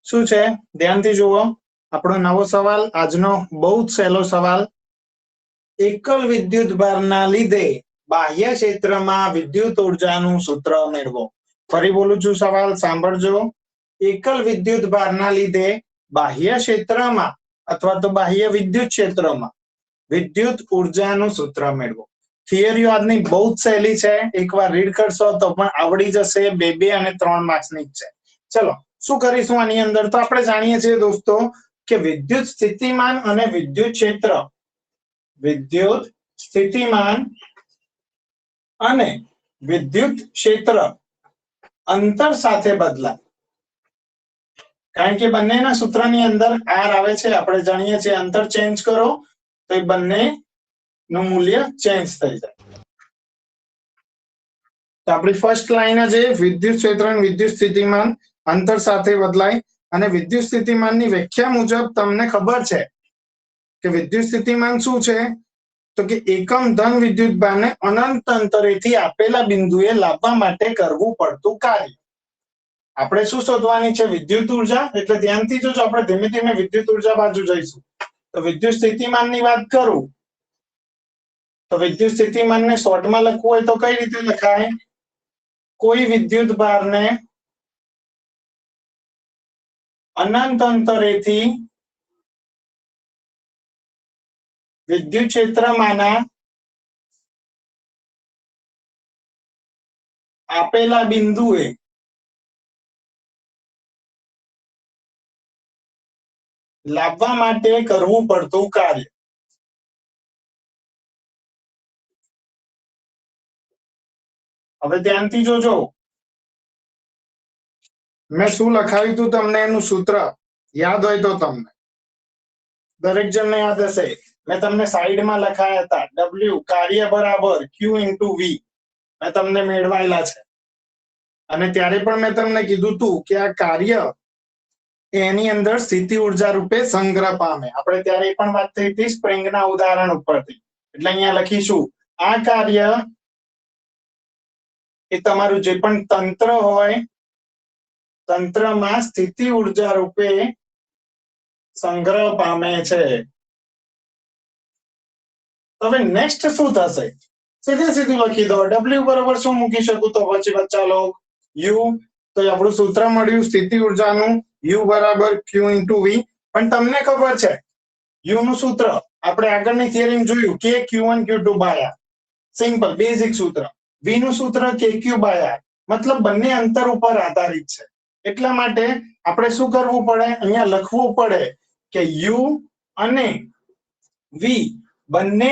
શું છે ધ્યાનથી જુઓ આપણો નવો સવાલ આજનો બહુ જ સહેલો સવાલ એકલ વિદ્યુત ભારના લીધે બાહ્ય ક્ષેત્રમાં વિદ્યુત ઉર્જાનું સૂત્ર મેળવો ફરી બોલું છું સવાલ સાંભળજો એકલ વિદ્યુત ભારના લીધે બાહ્ય ક્ષેત્રમાં અથવા તો બાહ્ય વિદ્યુત ક્ષેત્રમાં વિદ્યુત ઉર્જાનું સૂત્ર મેળવો થિયરીઓ આજની બહુ જ સહેલી છે એકવાર રીડ કરશો તો પણ આવડી જશે 2 અને 3 માર્ક્સની જ છે ચલો શું કરીશું આની અંદર તો આપણે જાણીએ છીએ દોસ્તો કે વિદ્યુત સ્થિતિમાન અને વિદ્યુત ક્ષેત્ર વિદ્યુત સ્થિતિમાન અને વિદ્યુત ક્ષેત્ર અંતર સાથે બદલાય કારણ કે બંનેના સૂત્રની અંદર આર આવે છે આપણે જાણીએ છીએ અંતર ચેન્જ કરો તો એ બંનેનું મૂલ્ય ચેન્જ થઈ જાય તો આપણી ફર્સ્ટ લાઈન જ વિદ્યુત ક્ષેત્ર અને વિદ્યુત સ્થિતિમાન અંતર સાથે બદલાય અને વિદ્યુત સ્થિતિમાનની વ્યાખ્યા મુજબ તમને ખબર છે કે વિદ્યુત સ્થિતિમાન શું છે તો કે એકમ ધન વિદ્યુત ભારને અનંત અંતરેથી આપેલા બિંદુએ લાવવા માટે કરવું પડતું કાર્ય આપણે શું શોધવાની છે વિદ્યુત ઉર્જા એટલે ધ્યાનથી જોજો આપણે ધીમે ધીમે વિદ્યુત ઉર્જા બાજુ જઈશું તો વિદ્યુત સ્થિતિમાનની વાત કરું તો વિદ્યુત સ્થિતિમાનને શોર્ટમાં લખવું હોય તો કઈ રીતે લખાય કોઈ વિદ્યુત ભારને અનંત અંતરેથી વિદ્યુત ક્ષેત્રમાંના આપેલા બિંદુએ લાવવા માટે કરવું પડતું કાર્ય હવે ધ્યાનથી જોજો મેં શું લખાવ્યું હતું તમને એનું સૂત્ર યાદ હોય તો તમને દરેક જણને યાદ હશે મેં તમને સાઈડમાં લખાયા હતા W કાર્ય બરાબર Q into V મેં તમને મેળવાયેલા છે અને ત્યારે પણ મેં તમને કીધું હતું કે આ કાર્ય એની અંદર સ્થિતિ ઉર્જા રૂપે સંગ્રહ પામે આપણે ત્યારે પણ વાત થઈ હતી સ્પ્રિંગના ઉદાહરણ ઉપરથી એટલે અહીંયા લખીશું આ કાર્ય એ તમારું જે પણ તંત્ર હોય તંત્રમાં સ્થિતિ ઉર્જા રૂપે સંગ્રહ પામે છે હવે નેક્સ્ટ શું થશે સીધે સીધું લખી દો W બરાબર શું મૂકી શકું તો પછી બચ્ચા લોગ U તો આપણું સૂત્ર મળ્યું સ્થિતિ ઉર્જાનું U બરાબર Q into V પણ તમને ખબર છે U નું સૂત્ર આપણે આગળની થિયરીમાં જોયું કે Q1 Q2 by R simple basic સૂત્ર V નું સૂત્ર KQ બાય R મતલબ બંને અંતર ઉપર આધારિત છે એટલા માટે આપણે શું કરવું પડે અહીંયા લખવું પડે કે U અને V બંને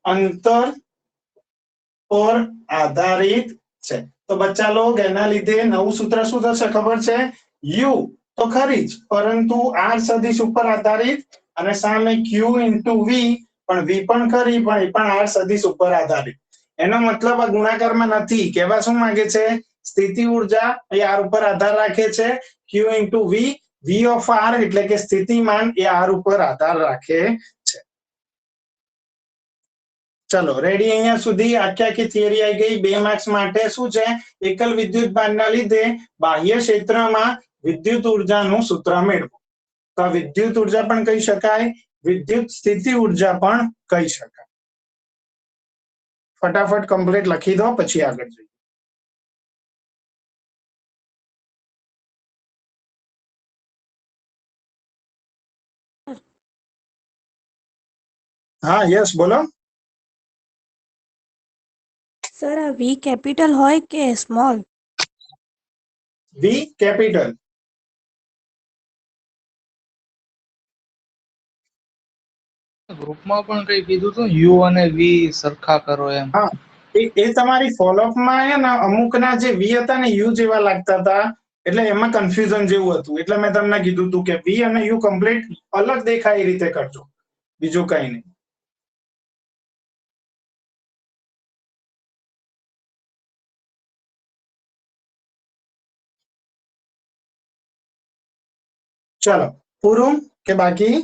અંતર પર આધારિત છે તો બચ્ચા લોગ એના લીધે નવું સૂત્ર શું થશે ખબર છે U તો ખરી જ પરંતુ R સદિશ ઉપર આધારિત અને સામે Q into V પણ V પણ ખરી પણ એ પણ R સદિશ ઉપર આધારિત એનો મતલબ આ ગુણાકારમાં નથી કહેવા શું માંગે છે સ્થિતિ ઉર્જા એ R ઉપર આધાર રાખે છે Q into V V of R એટલે કે સ્થિતિમાન એ R ઉપર આધાર રાખે છે ચલો રેડી અહીંયા સુધી આખી થિયરી આવી ગઈ 2 માર્ક્સ માટે શું છે એકલ વિદ્યુત ભારના લીધે બાહ્ય ક્ષેત્રમાં વિદ્યુત ઉર્જાનું સૂત્ર મેળવો તો આ વિદ્યુત ઉર્જા પણ કહી શકાય વિદ્યુત સ્થિતિ ઉર્જા પણ કહી શકાય ફટાફટ કમ્પ્લીટ લખી દો પછી આગળ જઈએ હા યસ બોલો સર આ V કેપિટલ હોય કે સ્મોલ V કેપિટલ ગ્રુપમાં પણ કઈ કીધું હતું U અને V સરખા કરો એમ હા એ તમારી ફોલોઅપમાં હે ને અમુકના જે V હતા ને U જેવા લાગતા હતા એટલે એમાં કન્ફ્યુઝન જેવું હતું એટલે મેં તમને કીધું હતું કે V અને U કમ્પ્લીટ અલગ દેખાય એ રીતે કરજો બીજું કઈ નહીં ચલો પૂરું કે બાકી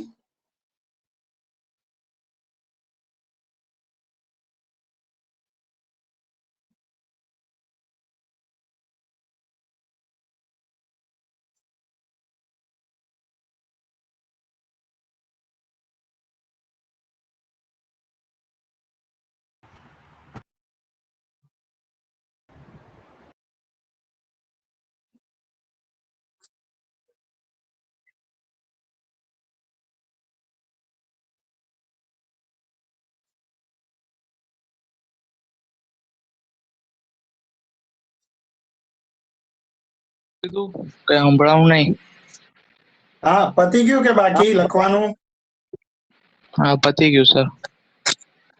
કીધું કઈ સંભળાવું નહીં. હા, પતી ગયું કે બાકી લખવાનું? હા, પતી ગયું સર.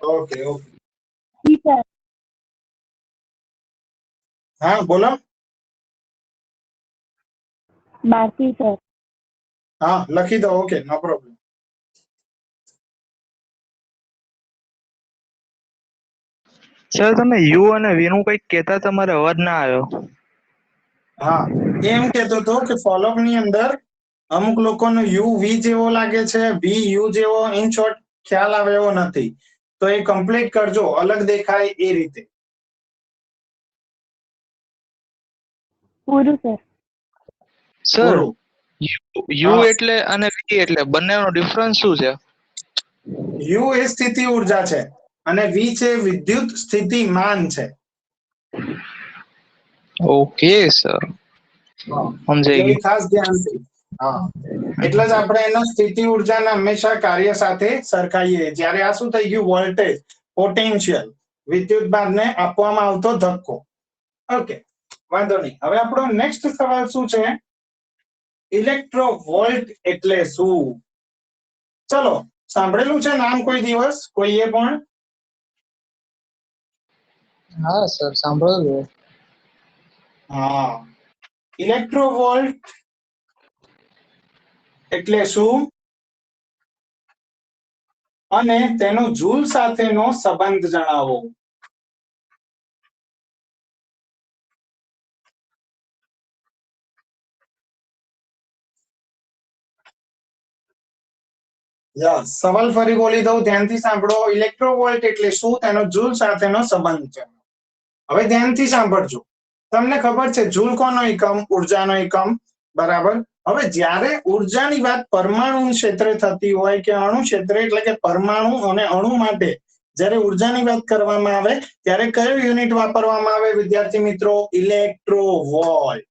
Okay okay. હા બોલો. બાકી સર. હા લખી દો. ઓકે, નો પ્રોબ્લેમ. સર તમે યુ અને વી નું કઈક કહેતા, તમારે અવાજ ના આવ્યો. હા, એમ કહેતો હતો કે ફોલોઅપ ની અંદર અમુક લોકોનો યુ વી જેવો લાગે છે, વી યુ જેવો, ઇન શોર્ટ ખ્યાલ આવે એવો નથી. તો એ કમ્પ્લીટ કરજો, અલગ દેખાય એ રીતે. પૂરું સર. સર પૂરું. યુ હા, એટલે અને વી એટલે બંનેનો ડિફરન્સ શું છે? યુ એ સ્થિતિ ઉર્જા છે અને વી છે વિદ્યુત સ્થિતિમાન છે. ઓકે સર, હા, સમજાઈ એટલે એ ગયું. ખાસ ધ્યાનથી. હા, એટલે જ આપણે એનો સ્થિતિ ઉર્જાને હંમેશા કાર્ય સાથે સરખાઈએ. જ્યારે આ શું થઈ ગયું? વોલ્ટેજ, પોટેન્શિયલ, વિદ્યુત ભારને આપવામાં આવતો ધક્કો. ઓકે, વાંધો નહીં. હવે આપણો નેક્સ્ટ સવાલ શું છે? ઇલેક્ટ્રોવોલ્ટ એટલે શું? ચલો, સાંભળેલું છે નામ કોઈ દિવસ કોઈએ પણ? હા સર, સાંભળેલું. હા, ઇલેક્ટ્રોવોલ્ટ એટલે શું અને તેનો જૂલ સાથેનો સંબંધ જણાવો. સવાલ ફરી બોલી દઉં, ધ્યાનથી સાંભળો. ઇલેક્ટ્રોવોલ્ટ એટલે શું, તેનો જૂલ સાથેનો સંબંધ છે. હવે ધ્યાનથી સાંભળજો. તમને ખબર છે જૂલ કોનો એકમ? ઉર્જાનો એકમ, બરાબર. હવે જ્યારે ઉર્જાની વાત પરમાણુ ક્ષેત્રે થતી હોય કે અણુ ક્ષેત્રે, એટલે કે પરમાણુ અને અણુ માટે જ્યારે ઉર્જાની વાત કરવામાં આવે ત્યારે કયો યુનિટ વાપરવામાં આવે વિદ્યાર્થી મિત્રો? ઇલેક્ટ્રોવોલ્ટ.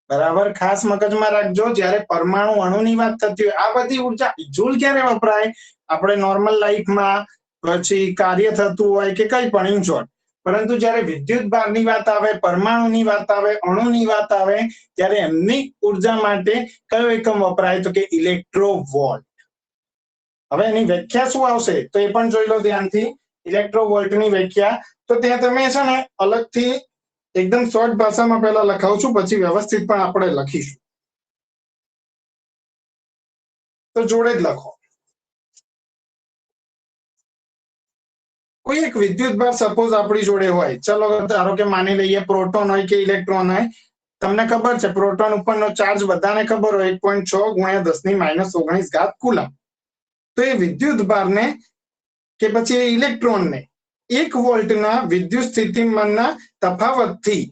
બરાબર, ખાસ મગજમાં રાખજો. જ્યારે પરમાણુ અણુની વાત થતી હોય, આ બધી ઉર્જા જૂલ ક્યારે વપરાય? આપણે નોર્મલ લાઈફમાં, પછી કાર્ય થતું હોય કે કઈ પણ, ઇન શોર્ટ. પરંતુ જ્યારે વિદ્યુત ભારની વાત આવે, પરમાણુની વાત આવે, અણુની વાત આવે, ત્યારે એમની ઉર્જા માટે કયો એકમ વપરાય? તો કે ઇલેક્ટ્રોવોલ્ટ. હવે એની વ્યાખ્યા શું આવશે તો એ પણ જોઈ લો ધ્યાનથી. ઇલેક્ટ્રોવોલ્ટની વ્યાખ્યા તો ત્યાં તમે છે ને અલગથી એકદમ શોર્ટ ભાષામાં પહેલા લખાવું છું, પછી વ્યવસ્થિત પણ આપણે લખીશું. તો જોડે જ લખો. કોઈ એક વિદ્યુત ભાર સપોઝ આપણી જોડે હોય, ચલો ધારો કે માની લઈએ પ્રોટોન હોય કે ઇલેક્ટ્રોન હોય. તમને ખબર છે પ્રોટોન ઉપરનો ચાર્જ બધાને ખબર હોય 1.6 ગુણ્યા 10⁻19 ઘાત કુલમ. તો એ વિદ્યુત ભારને કે પછી એ ઇલેક્ટ્રોનને 1 વોલ્ટના વિદ્યુત સ્થિતિમાનના તફાવતથી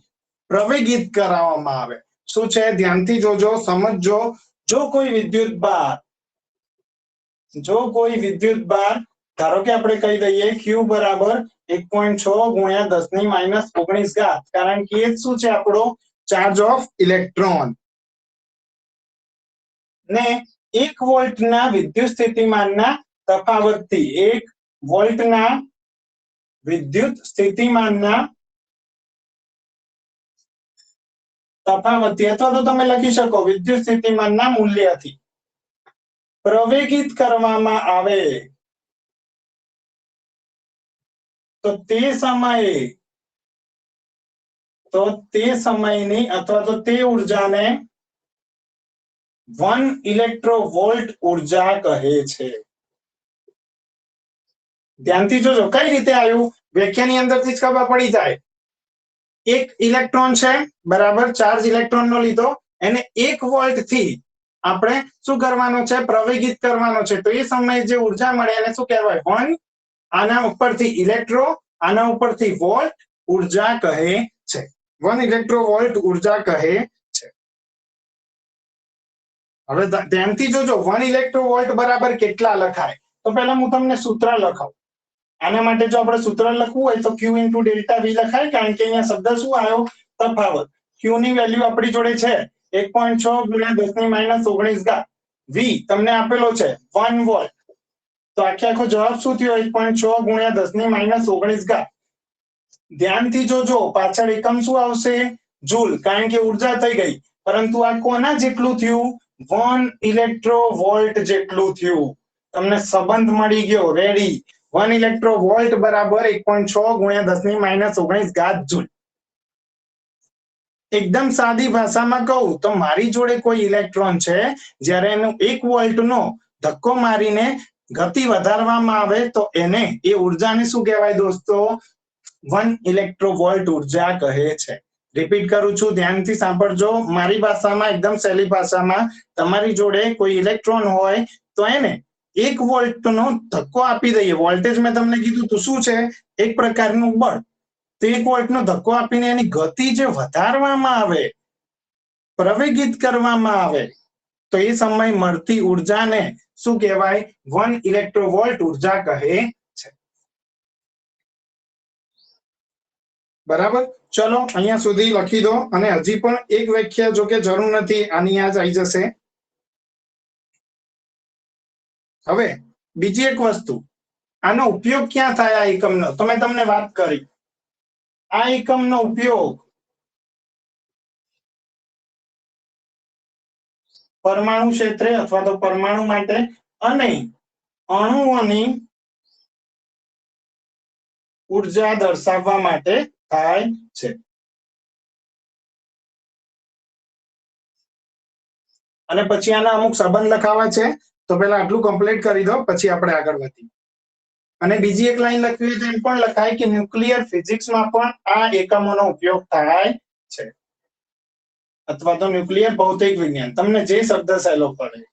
પ્રવેગિત કરાવવામાં આવે. શું છે? ધ્યાનથી જોજો, સમજજો. જો કોઈ વિદ્યુત ભાર ધારો કે આપણે કહી દઈએ Q બરાબર 1.6 ગુણ્યા 10⁻19 ઘાત, કારણ કે એ શું છે આપણો ચાર્જ ઓફ ઇલેક્ટ્રોન, ને 1 વોલ્ટના વિદ્યુત સ્થિતિમાનના તફાવતથી 1 વોલ્ટના વિદ્યુત સ્થિતિમાનના તફાવતથી, અથવા તો તમે લખી શકો વિદ્યુત સ્થિતિમાનના મૂલ્યથી પ્રવેગિત કરવામાં આવે. તો તે સમયની અથવા તો તે ઉર્જાને 1 ઇલેક્ટ્રોવોલ્ટ ઉર્જા કહે છે. ધ્યાનથી જોજો કઈ રીતે આવ્યું, વ્યાખ્યાની અંદરથી જ ખબર પડી જાય. એક ઇલેક્ટ્રોન છે, બરાબર, ચાર્જ ઇલેક્ટ્રોનનો લીધો, એને 1 વોલ્ટ થી આપણે શું કરવાનું છે? પ્રવેગિત કરવાનો છે. તો એ સમયે જે ઉર્જા મળે એને શું કહેવાય? 1. આના ઉપરથી ઇલેક્ટ્રો, આના ઉપરથી વોલ્ટ, ઉર્જા કહે છે. 1 ઇલેક્ટ્રોવોલ્ટ ઉર્જા કહે છે. હવે ધ્યાનથી જોજો, 1 ઇલેક્ટ્રોવોલ્ટ બરાબર કેટલા લખાય? તો પહેલા હું તમને સૂત્ર લખાવું. આના માટે જો આપણે સૂત્ર લખવું હોય તો Q * ડેલ્ટા V લખાય, કારણ કે અહીંયા શબ્દ શું આવ્યો? તફાવત. Q ની વેલ્યુ આપણી જોડે છે 1.6 ગુણ્યા 10⁻19 ઘાત. V તમને આપેલો છે 1 વોલ્ટ. તો આખો જવાબ શું થયો? 1.6 ગુણ્યા 10⁻19 ઘાત. ધ્યાનથી જોજો, પાછળ એકમ શું આવશે? જૂલ, કારણ કે ઉર્જા થઈ ગઈ. પરંતુ આ કોના જેટલું થયું? 1 ઇલેક્ટ્રોવોલ્ટ જેટલું થયું. તમને સંબંધ મળી ગયો. રેડી. 1 ઇલેક્ટ્રોવોલ્ટ બરાબર 1.6 ગુણ્યા 10⁻−19 ઘાત જૂલ. એકદમ સાદી ભાષામાં કહું તો મારી જોડે કોઈ ઇલેક્ટ્રોન છે, જ્યારે એનો 1 વોલ્ટનો ધક્કો મારીને ગતિ વધારવામાં આવે તો એને એ ઉર્જાને શું કહેવાય દોસ્તો? 1 ઇલેક્ટ્રોવોલ્ટ ઉર્જા કહે છે. રિપીટ કરું છું, ધ્યાનથી સાંભળજો. મારી ભાષામાં, એકદમ સહેલી ભાષામાં, તમારી જોડે કોઈ ઇલેક્ટ્રોન હોય તો એને 1 વોલ્ટનો ધક્કો આપી દઈએ. વોલ્ટેજ મેં તમને કીધું તો શું છે? એક પ્રકારનું બળ. તો 1 વોલ્ટનો ધક્કો આપીને એની ગતિ જે વધારવામાં આવે, પ્રવેગિત કરવામાં આવે, તો એ સમય મળતી ઉર્જાને શું કહેવાય? 1 ઇલેક્ટ્રોવોલ્ટ ઉર્જા કહે છે. બરાબર. ચલો અહીંયા સુધી લખી દો. અને હજી પણ એક વ્યાખ્યા, જો કે જરૂર નથી, આની આ જ આવી જશે. હવે બીજી એક વસ્તુ, આનો ઉપયોગ ક્યાં થાય? આ એકમનો તો મેં તમને વાત કરી. આ એકમનો ઉપયોગ પરમાણુ ક્ષેત્રે અથવા તો પરમાણુ માટે અને અણુઓની ઉર્જા દર્શાવવા માટે થાય છે. અને પછી આના અમુક સંબંધ લખાવા છે, તો પહેલા આટલું કમ્પ્લીટ કરી દો, પછી આપણે આગળ વધીએ. અને બીજી એક લાઈન લખવી તો એમ પણ લખાય કે ન્યુક્લિયર ફિઝિક્સમાં પણ આ એકમોનો ઉપયોગ થાય છે, અથવા તો ન્યુક્લિયર ભૌતિક વિજ્ઞાન, તમને જે શબ્દ સહેલો પડે.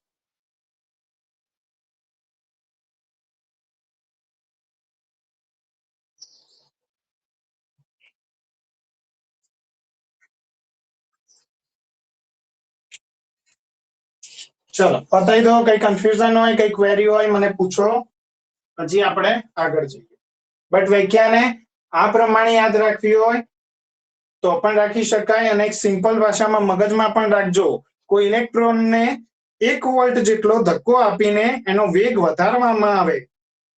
ચલો પતાવી દો. કઈ કન્ફ્યુઝન હોય, કઈ ક્વેરી હોય મને પૂછો, પછી આપણે આગળ જઈએ. બટ વ્યાખ્યાને આ પ્રમાણે યાદ રાખવી હોય તો પણ રાખી શકાય, અને એક સિમ્પલ ભાષામાં મગજમાં પણ રાખજો. કોઈ ઇલેક્ટ્રોનને 1 વોલ્ટ જેટલો ધક્કો આપીને એનો વેગ વધારવામાં આવે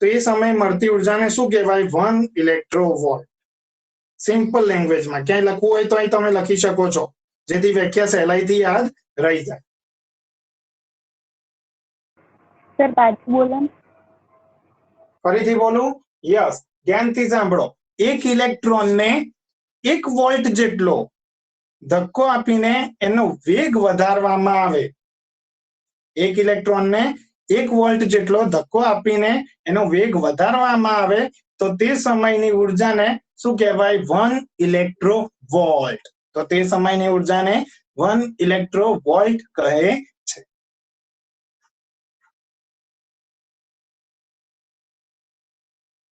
તો એ સમયે મળતી ઉર્જાને શું કહેવાય? 1 ઇલેક્ટ્રોવોલ્ટ. સિમ્પલ લેંગ્વેજમાં ક્યાંય લખવું હોય તો અહીં તમે લખી શકો છો, જેથી વ્યાખ્યા સહેલાઈથી યાદ રહી જાય. સર પાછું બોલો. ફરીથી બોલું? યસ, ધ્યાનથી સાંભળો. એક ઇલેક્ટ્રોનને 1 વોલ્ટ જેટલો ધક્કો આપીને એનો વેગ વધારવામાં આવે. એક ઇલેક્ટ્રોનને 1 વોલ્ટ જેટલો ધક્કો આપીને એનો વેગ વધારવામાં આવે તો તે સમયની ઉર્જાને શું કહેવાય? 1 ઇલેક્ટ્રોવોલ્ટ. તો તે સમયની ઉર્જાને 1 ઇલેક્ટ્રોવોલ્ટ કહે છે.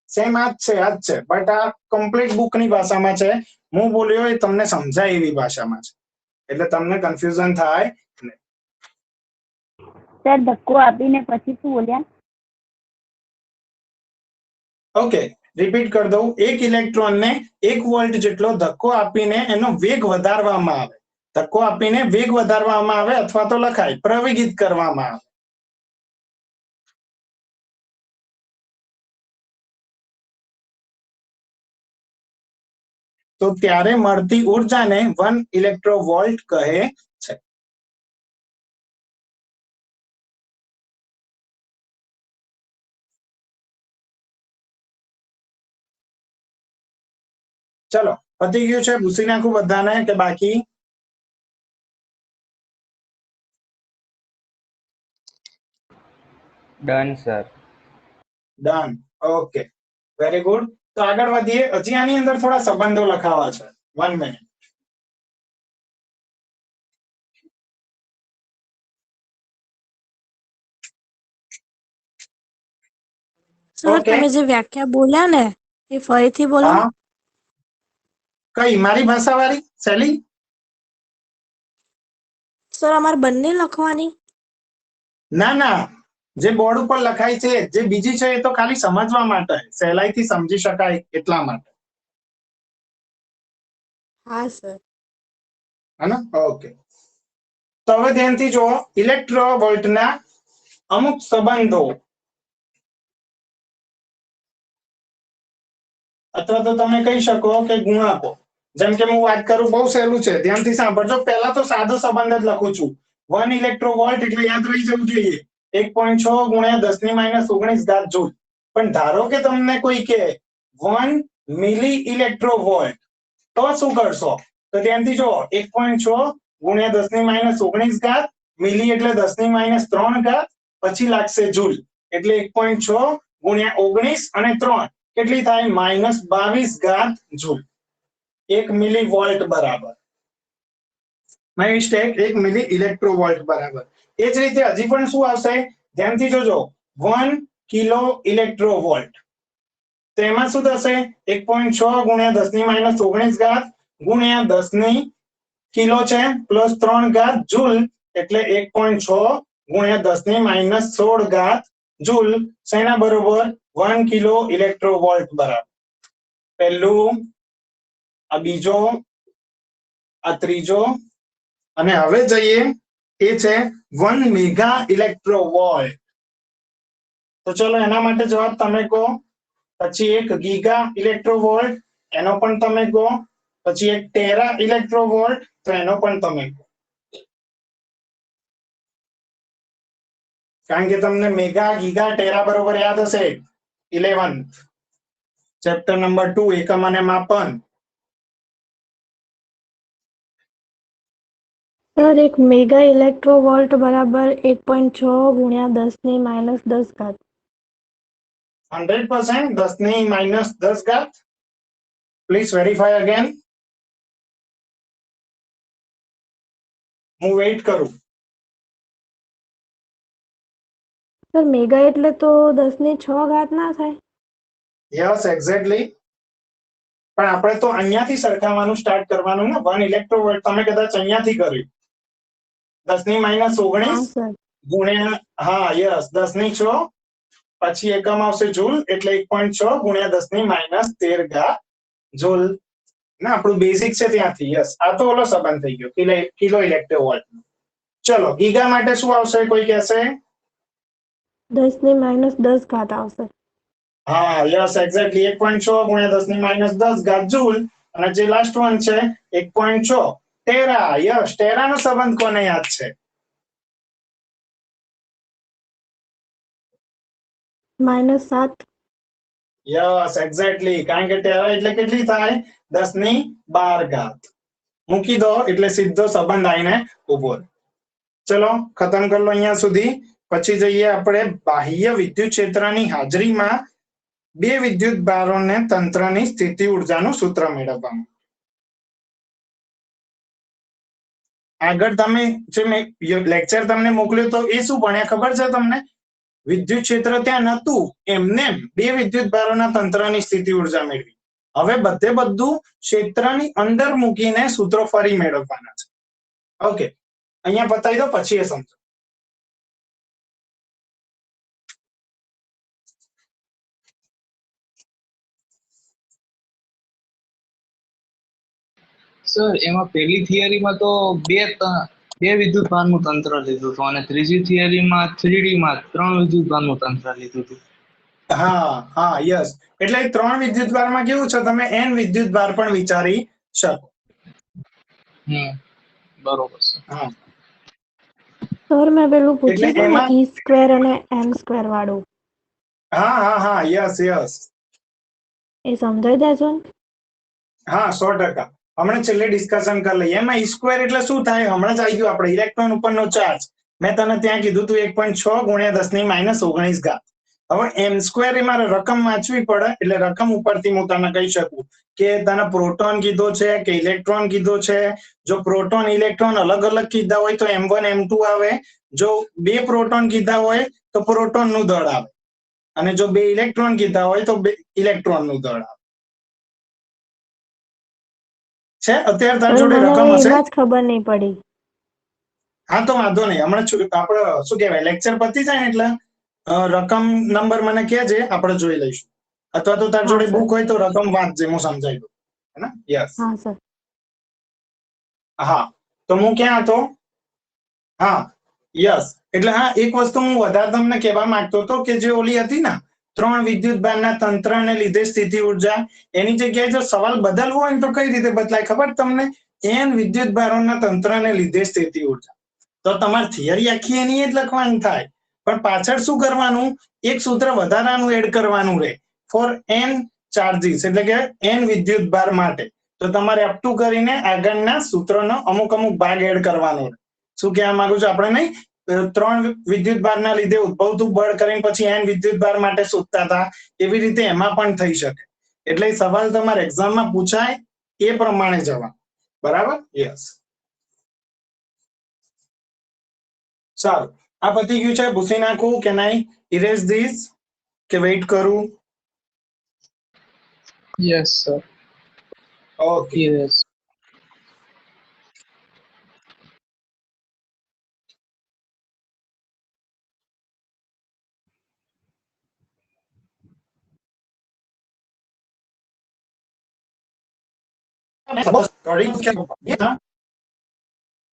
સેમ આ જ છે, બટ આ કમ્પ્લીટ બુકની ભાષામાં છે. હું બોલ્યો એ તમને સમજાય એવી ભાષામાં છે, એટલે તમને કન્ફ્યુઝન થાય નહીં. સર ધક્કો આપીને પછી શું બોલ્યા? ઓકે, રિપીટ કરી દઉં. એક ઇલેક્ટ્રોનને 1 વોલ્ટ જેટલો ધક્કો આપીને એનો વેગ વધારવામાં આવે. ધક્કો આપીને વેગ વધારવામાં આવે, અથવા તો લખાય પ્રવેગિત કરવામાં આવે. તો ત્યારે મળતી ઉર્જાને 1 ઇલેક્ટ્રોવોલ્ટ કહે છે. ચલો પતી ગયું છે. ભૂસી નાખું બધાને કે બાકી? Done sir. Done. Okay, very good. તો આગળ વધીએ. હજી આની અંદર થોડા સંબંધો લખાવા છે. 1 મિનિટ. Sir okay. તમે જે વ્યાખ્યા બોલ્યા ને એ ફરીથી બોલો. હા, કઈ મારી ભાષા વાળી સહેલી? સર અમારે બંને લખવાની? ના ના, જે બોર્ડ ઉપર લખાય છે, જે બીજી છે એ તો ખાલી સમજવા માટે, સહેલાઈથી સમજી શકાય એટલા માટે. હા સર. હે, ઓકે. તો હવે ધ્યાનથી જુઓ. ઇલેક્ટ્રોવોલ્ટના અમુક સંબંધો, અથવા તો તમે કહી શકો કે ગુણાંકો. જેમ કે હું વાત કરું, બહુ સહેલું છે, ધ્યાનથી સાંભળજો. પહેલા તો સાદો સંબંધ જ લખું છું. 1 ઇલેક્ટ્રોવોલ્ટ એટલે યાદ રહી જવું જોઈએ 1.6 ગુણ્યા 10⁻19 ઘાત જૂલ. પણ ધારો કે તમને કોઈ કે 1 મિલી ઇલેક્ટ્રોવોલ્ટ, તો શું કરશો? તો ધ્યાનથી જો 1.6 ગુણ્યા 10⁻19 ઘાત, મિલી એટલે 10⁻3 ઘાત, પછી લાગશે જૂલ એટલે 1.6 ગુણ્યા 19 અને 3 કેટલી થાય? -22 ઘાત જૂલ. 1 મિલી વોલ્ટ બરાબર, માય મિસ્ટેક, 1 મિલી ઇલેક્ટ્રોવોલ્ટ બરાબર. એ જ રીતે હજી પણ શું આવશે? ધ્યાનથી જોજો, 1 કિલો ઇલેક્ટ્રોવોલ્ટ, તો એમાં શું થશે? 1.6 ગુણ્યા 10⁻19 ઘાત ગુણ્યા 10 ની કિલો છે પ્લસ 3 ઘાત જૂલ એટલે 1.6 ગુણ્યા 10⁻16 ઘાત જૂલ. શેના બરોબર? 1 કિલો ઇલેક્ટ્રોવોલ્ટ બરાબર. પહેલું, આ બીજો, આ ત્રીજો, અને હવે જઈએ એ છે 1 મેગા ઇલેક્ટ્રોવોલ્ટ. તો ચલો એના માટે જવાબ તમે કહો. પછી 1 ગીગા ઇલેક્ટ્રોવોલ્ટ, એનો પણ તમે કહો. પછી 1 ટેરા ઇલેક્ટ્રોવોલ્ટ, તો એનો પણ તમે કહો. કારણ કે તમને મેગા, ગીગા, ટેરા બરોબર યાદ હશે 11th ચેપ્ટર નંબર 2 એકમ અને માપન. સર, એક મેગા ઇલેક્ટ્રોવોલ્ટ બરાબર 1.6 ગુણ્યા 10⁻10 ઘાત. 100% 10⁻10 ઘાત. Please verify again. હું વેઇટ કરું. સર, મેગા એટલે તો 10�6 ઘાત ના થાય? Yes, exactly. પણ આપણે તો અહીંયાથી સરખાવવાનું સ્ટાર્ટ કરવાનું ને. 1 ઇલેક્ટ્રોવોલ્ટ તમે કદાચ અહીંયાથી કર્યું 10⁻19 હા સર. ગુણ્યા, હા યસ, 10�6, પછી એકમ આવશે જૂલ એટલે 1.6 ગુણ્યા 10⁻13 ઘાત જૂલ. ના, આપણું બેઝિક છે ત્યાંથી. યસ, આ તો ઓલો સંબંધ થઈ ગયો કિલો ઇલેક્ટ્રોવોલ્ટ. ચલો, ગીગા માટે શું આવશે? કોઈ કહેશે? 10⁻10 ઘાત આવશે. હા યસ, એક્ઝેક્ટલી. 1.6 ગુણ્યા 10⁻10 ઘાત જૂલ. અને જે લાસ્ટ વન છે 1.6 ટેરા. યસ, ટેરાનો સંબંધ કોને યાદ છે? -7. Yes, exactly. કારણ કે ટેરા એટલે કેટલી થાય? 10⁻12 ઘાત. મૂકી દો એટલે સીધો સંબંધ આવીને ઉભો રહે. ચલો, ખતમ કરી લો અહીંયા સુધી. પછી જઈએ આપણે બાહ્ય વિદ્યુત ક્ષેત્રની હાજરીમાં બે વિદ્યુત ભારોને તંત્રની સ્થિતિ ઊર્જાનું સૂત્ર મેળવવાનું. આગળ તમે જે મેં લેક્ચર તમને મોકલ્યો તો એ શું ભણ્યા ખબર છે તમને? વિદ્યુત ક્ષેત્ર ત્યાં નહોતું, એમને બે વિદ્યુત ભારોના તંત્રની સ્થિતિ ઊર્જા મેળવી. હવે બધે બધું ક્ષેત્રની અંદર મૂકીને સૂત્રો ફરી મેળવવાના છે. ઓકે, અહીંયા બતાવી દો, પછી એ સમજો. સર, એમાં પહેલી થિયરીમાં તો બે વિદ્યુત ભારનું તંત્ર લીધું હતું અને ત્રીજી થિયરીમાં 3D માં 3 વિદ્યુત ભારનું તંત્ર લીધું હતું. હા હા યસ, એટલે 3 વિદ્યુત ભારમાં કેવું છે, તમે n વિદ્યુત ભાર પણ વિચારી શકો. બરોબર છે. હા, સર, મેં પેલું એટલે પૂછ્યું હતું ને, E² અને M² વાળું, હા હા હા યસ યસ, એ સમજાઈ દેજો ને? હા 100%. હમણાં છેલ્લે ડિસ્કશન કરી લઈએ. એમાં E² એટલે શું થાય? હમણાં જ આવી ગયું આપણે, ઇલેક્ટ્રોન ઉપરનો ચાર્જ. મેં તને ત્યાં કીધું તું 1.6 ગુણ્યા 10⁻19 ઘાત. હવે M² એ મારે રકમ વાંચવી પડે, એટલે રકમ ઉપરથી હું તને કહી શકું કે તને પ્રોટોન કીધો છે કે ઇલેક્ટ્રોન કીધો છે. જો પ્રોટોન ઇલેક્ટ્રોન અલગ અલગ કીધા હોય તો M1 M2 આવે. જો બે પ્રોટોન કીધા હોય તો પ્રોટોન નું દળ આવે, અને જો બે ઇલેક્ટ્રોન કીધા હોય તો બે ઇલેક્ટ્રોન નું દળ આવે. છે અત્યારે તારી સર, જોડે મને રકમ હશે? એમાં જ ખબર નહીં પડી. હા તો વાંધો નહીં, હમણાં આપણે શું કહેવાય, લેક્ચર પતી જાય ને એટલે રકમ નંબર મને કહેજે, આપણે જોઈ લઈશું. અથવા તો તારી હા જોડે સર. બુક હોય તો રકમ વાંચજે, હું સમજાવી દઉં. હે ને? યસ. હા સર. હા, તો હું ક્યાં હતો? હા યસ, એટલે હા, એક વસ્તુ હું વધારે તમને કહેવા માંગતો હતો કે જે ઓલી હતી ને 3 વિદ્યુત ભારના તંત્રને લીધે સ્થિતિ ઉર્જા, એની જગ્યાએ જો સવાલ બદલવો હોય તો કઈ રીતે બદલાય ખબર તમને? n વિદ્યુત ભારોના તંત્રને લીધે સ્થિતિ ઉર્જા. તો તમારી થિયરી આખી એની જ લખવાની થાય, પણ પાછળ શું કરવાનું? એક સૂત્ર વધારાનું એડ કરવાનું રહે, ફોર n ચાર્જીસ, એટલે કે n વિદ્યુત ભાર માટે. તો તમારે અપ ટુ કરીને આગળના સૂત્રનો અમુક ભાગ એડ કરવાનો રહે. શું કહેવા માંગુ છું? આપણે નહીં 3 વિદ્યુત ભારના લીધે ઉદ્ભવતું બળ કરીને પછી n વિદ્યુત ભાર માટે શોધતા હતા, એવી રીતે એમાં પણ થઈ શકે. એટલે સવાલ તમારે એક્ઝામમાં પૂછાય એ પ્રમાણે જવાબ. બરાબર? યસ. સારું, આ પતી ગયું છે. ભૂસી નાખું કે નહીં? ઇરેઝ ધીસ કે વેઇટ કરું? Yes sir. ઓકે. યસ.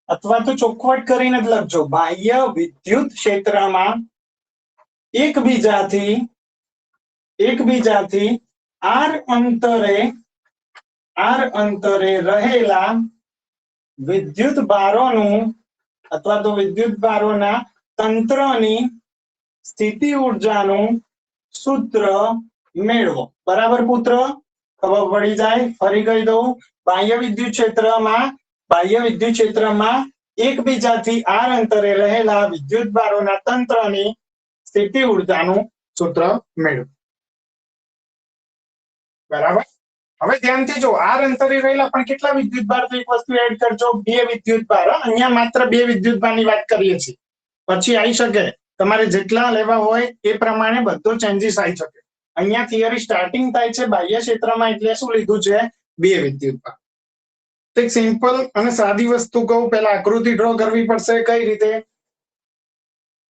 અથવા તો ચોખવટ કરીને જ લખજો. બાહ્ય વિદ્યુત ક્ષેત્રમાં એકબીજાથી r અંતરે રહેલા વિદ્યુત ભારોનું અથવા તો વિદ્યુત ભારોના તંત્રની સ્થિતિ ઉર્જાનું સૂત્ર મેળવો. બરાબર પુત્ર? ખબર પડી જાય? ફરી કહી દઉં. બાહ્ય વિદ્યુત ક્ષેત્રમાં એકબીજાથી r અંતરે રહેલા વિદ્યુત ભારોના તંત્રની સ્થિતિ ઉર્જાનું સૂત્ર મેળવો. બરાબર? હવે ધ્યાનથી જો, r અંતરે રહેલા પણ કેટલા વિદ્યુત ભાર? તો એક વસ્તુ એડ કરજો, 2 વિદ્યુત ભાર. અહીંયા માત્ર 2 વિદ્યુત ભારની વાત કરીએ છીએ. પછી આવી શકે, તમારે જેટલા લેવા હોય એ પ્રમાણે બધો ચેન્જીસ આવી શકે. અહીંયા થિયરી સ્ટાર્ટિંગ થાય છે બાહ્ય ક્ષેત્રમાં, એટલે શું લીધું છે? 2 વિદ્યુત ભાર. એક સિમ્પલ અને સાદી વસ્તુ કહું, પહેલા આકૃતિ ડ્રો કરવી પડશે. કઈ રીતે?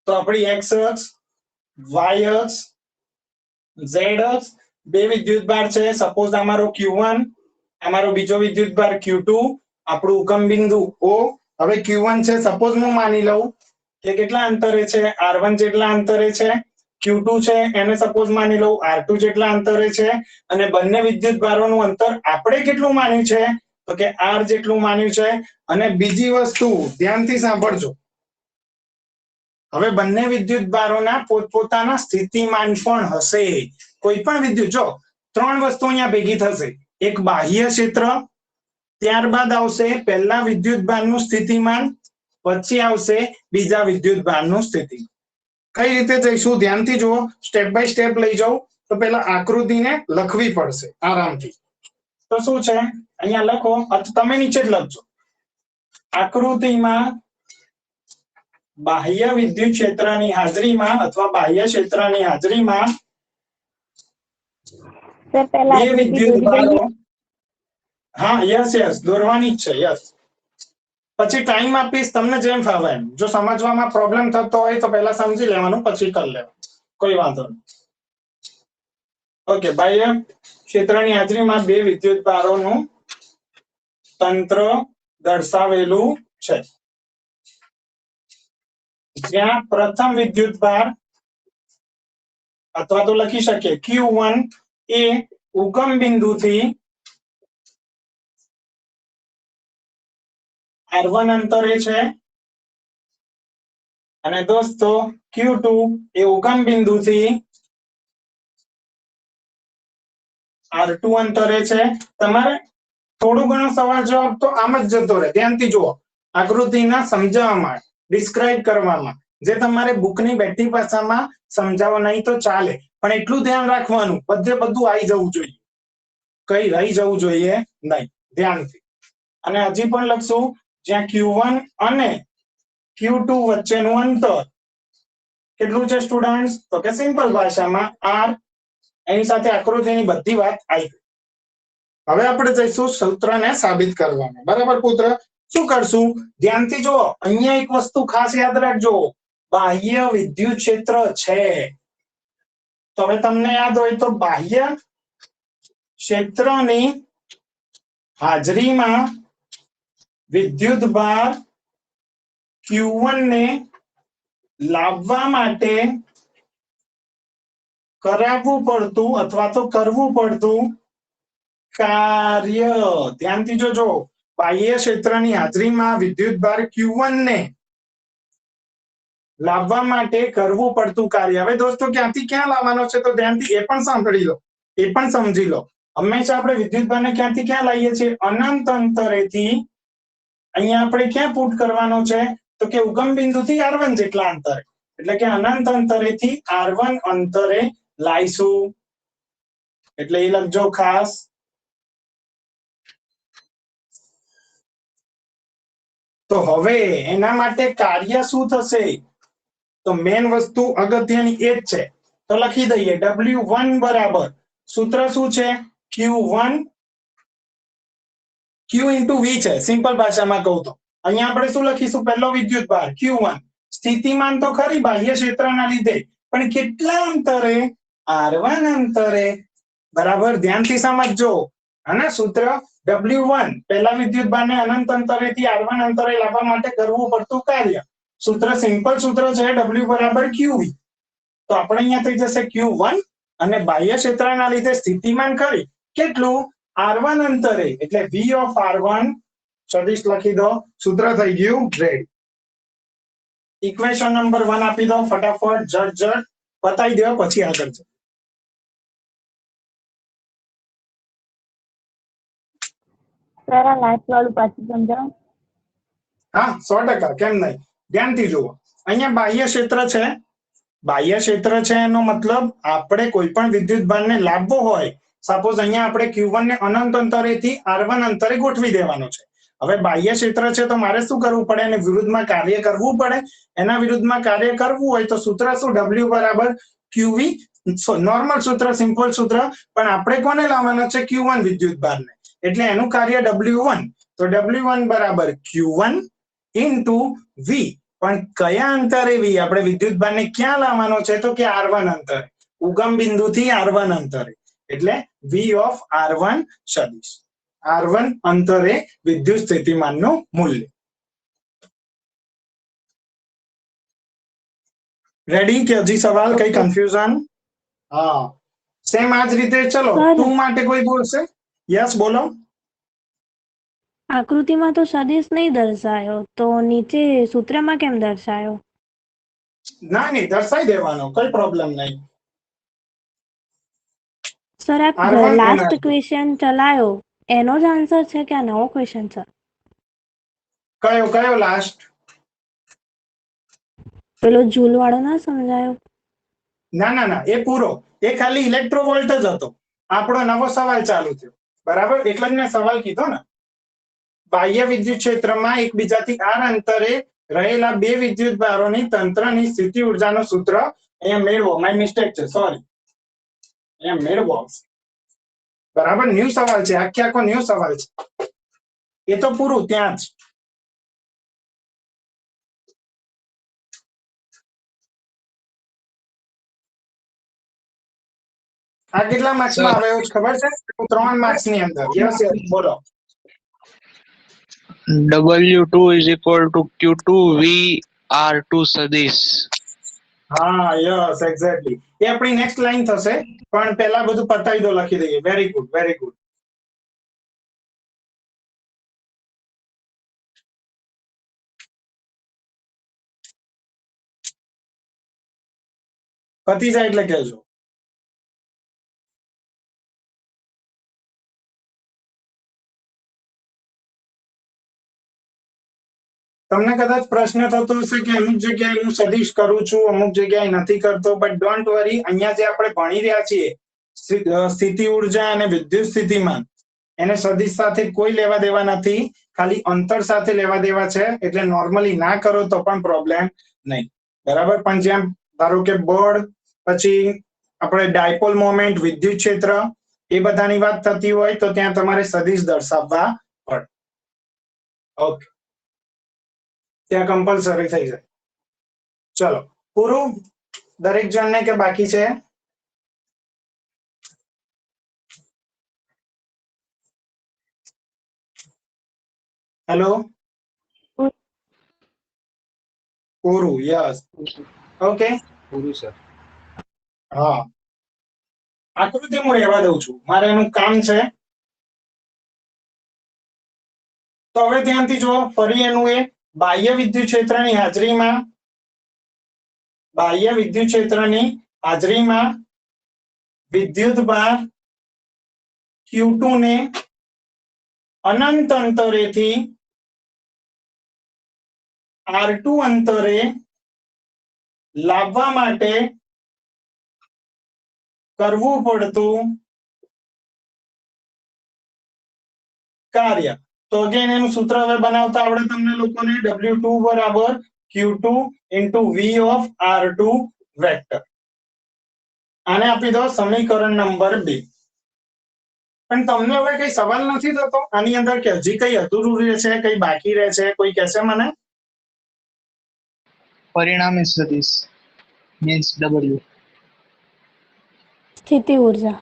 તો આપણી x અક્ષ, y અક્ષ, z અક્ષ, 2 વિદ્યુત ભાર છે. સપોઝ અમારો Q1, અમારો બીજો વિદ્યુત ભાર Q2, આપણું ઉગમ બિંદુ O. હવે Q1 છે, સપોઝ હું માની લઉં કે કેટલા અંતરે છે? R1 જેટલા અંતરે છે. Q2 છે, એને સપોઝ માની લઉં R2 જેટલા અંતરે છે. અને બંને વિદ્યુત ભારોનું અંતર આપણે કેટલું માન્યું છે? તો કે R જેટલું માન્યું છે. અને બીજી વસ્તુ ધ્યાનથી સાંભળજો, હવે બંને વિદ્યુત ભારોના પોતપોતાના સ્થિતિમાન પણ હશે. કોઈ પણ વિદ્યુત, જો 3 વસ્તુ અહીંયા ભેગી થશે. એક બાહ્ય ક્ષેત્ર, ત્યારબાદ આવશે પહેલા વિદ્યુત ભારનું સ્થિતિમાન, પછી આવશે બીજા વિદ્યુત ભારનું સ્થિતિમાન. કઈ રીતે જઈશું? ધ્યાનથી જુઓ, સ્ટેપ બાય સ્ટેપ લઈ જાઉં. તો પહેલા આકૃતિને લખવી પડશે આરામથી. તો શું છે અહીંયા લખો, અથવા તમે નીચે જ લખજો. આકૃતિમાં બાહ્ય વિદ્યુત ક્ષેત્રની હાજરીમાં અથવા બાહ્ય ક્ષેત્રની હાજરીમાં સર પહેલા 2 વિદ્યુત ભારો, હા યસ દોરવાની જ છે. યસ, પછી ટાઈમ આપીશ, તમને જેમ ફાવે એમ. જો સમજવામાં પ્રોબ્લેમ થતો હોય તો પહેલા સમજી લેવાનું, પછી કરી લેવાનું, કોઈ વાંધો નહીં. ઓકે, બાહ્ય ક્ષેત્રની હાજરીમાં 2 વિદ્યુત ભારોનું તંત્ર દર્શાવેલું છે. જ્યાં પ્રથમ વિદ્યુત ભાર અથવા તો લખી શકીએ Q1 એ ઉગમ બિંદુથી R1 અંતરે છે, અને દોસ્તો Q2 એ ઉગમ બિંદુથી R2 અંતરે છે. તમારે થોડું ઘણો સવાલ જવાબ તો આમ જ જતો રહે. ધ્યાનથી જુઓ, આકૃતિના સમજાવવામાં, ડિસ્ક્રાઇબ કરવામાં, જે તમારે બુકની બેઠી ભાષામાં સમજાવો નહીં તો ચાલે, પણ એટલું ધ્યાન રાખવાનું બધે બધું આવી જવું જોઈએ, કઈ રહી જવું જોઈએ નહીં. ધ્યાનથી. અને હજી પણ લખશું, જ્યાં Q1 અને Q2 વચ્ચેનું અંતર કેટલું છે સ્ટુડન્ટ્સ? તો કે સિમ્પલ ભાષામાં R. એની સાથે આકૃતિની બધી વાત આવી ગઈ. હવે આપણે જઈશું સૂત્રને સાબિત કરવામાં. બરાબર પુત્ર? શું કરશું? ધ્યાનથી જુઓ, અહીંયા એક વસ્તુ ખાસ યાદ રાખજો, બાહ્ય વિદ્યુત ક્ષેત્ર છે. તો હવે તમને યાદ હોય તો બાહ્ય ક્ષેત્રની હાજરીમાં વિદ્યુત ભાર Q1 ને લાવવા માટે કરાવવું પડતું અથવા તો કરવું પડતું કાર્ય. ધ્યાનથી જોજો, બાહ્ય ક્ષેત્રની હાજરીમાં વિદ્યુતભાર Q1 ને લાવવા માટે કરવું પડતું કાર્ય. હવે દોસ્તો ક્યાંથી ક્યાં લાવવાનો છે તો ધ્યાનથી એ પણ સાંભળી લો, એ પણ સમજી લો. હંમેશા આપણે વિદ્યુતભારને ક્યાંથી ક્યાં લાવીએ છીએ? અનંત અંતરેથી. અહીંયા આપણે ક્યાં પુટ કરવાનો છે તો કે ઉગમ બિંદુથી R1 જેટલા અંતરે, એટલે કે અનંત અંતરેથી R1 અંતરે લાઈશું. એટલે એ લખજો ખાસ. તો હવે એના માટે કાર્ય શું થશે? તો મેન વસ્તુ અગત્યની એ જ છે. તો લખી દઈએ W1 બરાબર, સૂત્ર શું છે? Q1 Q into V છે, સિમ્પલ ભાષામાં કહું તો. અહીંયા આપણે શું લખીશું? પહેલો વિદ્યુતભાર Q1, સ્થિતિમાન તો ખરી બાહ્ય ક્ષેત્રના લીધે, પણ કેટલા અંતરે? R1 અંતરે. બરાબર, ધ્યાનથી સમજજો. અને સૂત્ર W1, પહેલા વિદ્યુતભારને અનંત અંતરેથી R1 અંતરે લાવવા માટે કરવું પડતું કાર્ય. સૂત્ર સિમ્પલ સૂત્ર છે W બરાબર QV. તો આપણે અહીંયા થઈ જશે Q1 અને બાહ્ય ક્ષેત્રના લીધે સ્થિતિમાન ખરી કેટલું? R1 અંતરે, એટલે V of R1 સદિશ લખી દો. સૂત્ર થઈ ગયું રેડી. ઇક્વેશન નંબર 1 આપી દો ફટાફટ, ઝટ બતાવી દો પછી આગળ છે. સર આ લાસ્ટ વાળું પાછું સમજાવો. હા 100%, કેમ નહીં. ધ્યાનથી જુઓ, અહીંયા બાહ્ય ક્ષેત્ર છે. બાહ્ય ક્ષેત્ર છે એનો મતલબ આપણે કોઈ પણ વિદ્યુતભારને લાવવો હોય, સપોઝ અહીંયા આપણે Q1 ને અનંત અંતરેથી R1 અંતરે ગોઠવી દેવાનો છે. હવે બાહ્ય ક્ષેત્ર છે તો મારે શું કરવું પડે? એને વિરુદ્ધમાં કાર્ય કરવું પડે. એના વિરુદ્ધમાં કાર્ય કરવું હોય તો સૂત્ર શું? W બરાબર QV. નોર્મલ સૂત્ર, સિમ્પલ સૂત્ર. પણ આપણે કોને લાવવાનો છે? Q1 વિદ્યુતભારને, એટલે એનું કાર્ય W1. તો W1 બરાબર Q1 into V. પણ કયા અંતરે V? આપણે વિદ્યુતભારને ક્યાં લાવવાનો છે તો કે R1 અંતરે, ઉગમ બિંદુથી R1 અંતરે, એટલે V of R1 સદિશ. R1 અંતરે વિદ્યુત સ્થિતિમાનનું મૂલ્ય. રેડી કે હજી સવાલ, કઈ કન્ફ્યુઝન? હા, સેમ આ જ રીતે. ચલો સર. 2 માટે કોઈ બોલશે? યસ બોલો. આકૃતિમાં તો સદિશ નહીં દર્શાયો, તો નીચે સૂત્રમાં કેમ દર્શાયો? ના નહીં, દર્શાઈ દેવાનો, કઈ પ્રોબ્લેમ નહીં. સર આપ R1 લાસ્ટ એના ક્વેશ્ચન ચલાયો એનો જ આન્સર છે કે આ નવો ક્વેશ્ચન છે? કયો લાસ્ટ? પેલો જૂલ વાળો ના સમજાયો? ના, એ પૂરો. એ ખાલી ઇલેક્ટ્રોવોલ્ટ જ હતો. આપણો નવો સવાલ ચાલુ થયો. બરાબર, એટલે જ મેં સવાલ કીધો ને. બાહ્ય વિદ્યુત ક્ષેત્રમાં એકબીજાથી R અંતરે રહેલા બે વિદ્યુતભારોની તંત્રની સ્થિતિ ઊર્જાનું સૂત્ર અહીંયા મેળવો. માય મિસ્ટેક છે, સોરી. અહીંયા મેળવો. બરાબર, ન્યૂ સવાલ છે, આખો ન્યૂ સવાલ છે. એ તો પૂરું ત્યાં જ. આ કેટલા માર્ક્સમાં આવે એવું ખબર છે? 3 માર્ક્સની અંદર. યસ બોલો. W2 is equal to Q2 V R2 સદિશ. હા યસ એક્ઝેક્ટલી. એ આપણી નેક્સ્ટ લાઈન થશે, પણ પહેલા બધું પતાવી દો, લખી દઈએ. Very good, very good. પતી જાય એટલે કહેજો. તમને કદાચ પ્રશ્ન થતો હશે કે અમુક જગ્યાએ હું સદિશ કરું છું, અમુક જગ્યાએ નથી કરતો, બટ ડોન્ટ વરી. અહીંયા જે આપણે ભણી રહ્યા છીએ સ્થિતિ ઊર્જા અને વિદ્યુત સ્થિતિમાન, એને સદિશ સાથે કોઈ લેવા દેવા નથી, ખાલી અંતર સાથે લેવા દેવા છે. એટલે નોર્મલી ના કરો તો પણ પ્રોબ્લેમ નહીં. બરાબર, પણ જ્યાં ધારો કે બળ, પછી આપણે ડાયપોલ મોમેન્ટ, વિદ્યુત ક્ષેત્ર, એ બધાની વાત થતી હોય તો ત્યાં તમારે સદિશ દર્શાવવા પડે. ઓકે, ત્યાં કમ્પલસરી થઈ જાય. ચલો પૂરું દરેક જણને કે બાકી છે? હેલો, પૂરું. યસ, ઓકે, પૂરું સર. હા. આકૃતિ હું રહેવા દઉં છું, મારે એનું કામ છે. તો હવે ધ્યાનથી જુઓ, ફરી એનું એ બાહ્ય વિદ્યુત ક્ષેત્રની હાજરીમાં વિદ્યુત ભાર Q2 ને અનંત અંતરેથી R2 અંતરે લાવવા માટે કરવું પડતું કાર્ય. તો અગેન એનું સૂત્ર હવે બનાવતા આવડે તમને લોકોને, W2 બરાબર Q2 into V of R2 vector. આને આપી દો સમીકરણ નંબર 2. પણ તમને હવે કઈ સવાલ નથી થતો આની અંદર કે હજી કઈ અધૂરું રહે છે, કઈ બાકી રહે છે? કોઈ કહેશે મને? પરિણામી સદિશ મીન્સ W. સ્થિતિ ઊર્જા.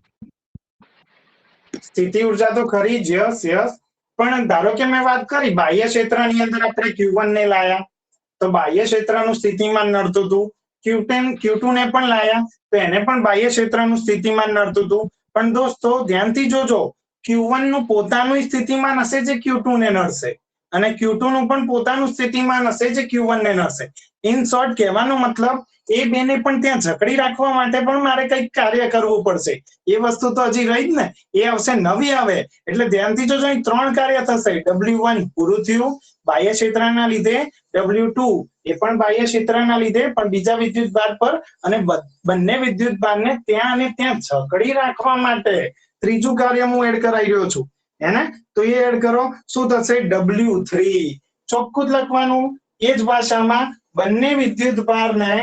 સ્થિતિ ઊર્જા તો ખરી જ, યસ. પણ ધારો કે મેં વાત કરી બાહ્ય ક્ષેત્રની અંદર આપણે Q1 ને લાયા, તો બાહ્ય ક્ષેત્રનું સ્થિતિમાન નડતું હતું. Q2 ને પણ લાયા તો એને પણ બાહ્ય ક્ષેત્રનું સ્થિતિમાન નડતું હતું. પણ દોસ્તો ધ્યાનથી જોજો, Q1 નું પોતાનું સ્થિતિમાન હશે જે Q2 ને નડશે, અને Q2 નું પણ પોતાનું સ્થિતિમાન હશે જે Q1 ને નડશે. ઇન શોર્ટ કહેવાનો મતલબ એ બેને પણ ત્યાં જકડી રાખવા માટે પણ મારે કંઈક કાર્ય કરવું પડશે. એ વસ્તુ તો હજી રહી જ ને, એ આવશે નવી આવે. એટલે ધ્યાનથી જોજો, અહીં 3 કાર્ય થશે. W1 પૂરું થયું બાહ્ય ક્ષેત્રના લીધે, W2 એ પણ બાહ્ય ક્ષેત્રના લીધે પણ બીજા વિદ્યુત ભાર પર, અને બંને વિદ્યુત ભારને ત્યાં અને ત્યાં જકડી રાખવા માટે ત્રીજું કાર્ય હું એડ કરાઈ રહ્યો છું. હેને? તો એ એડ કરો. શું થશે? W3. ચોખ્ખું જ લખવાનું એ જ ભાષામાં, બંને વિદ્યુત ભારને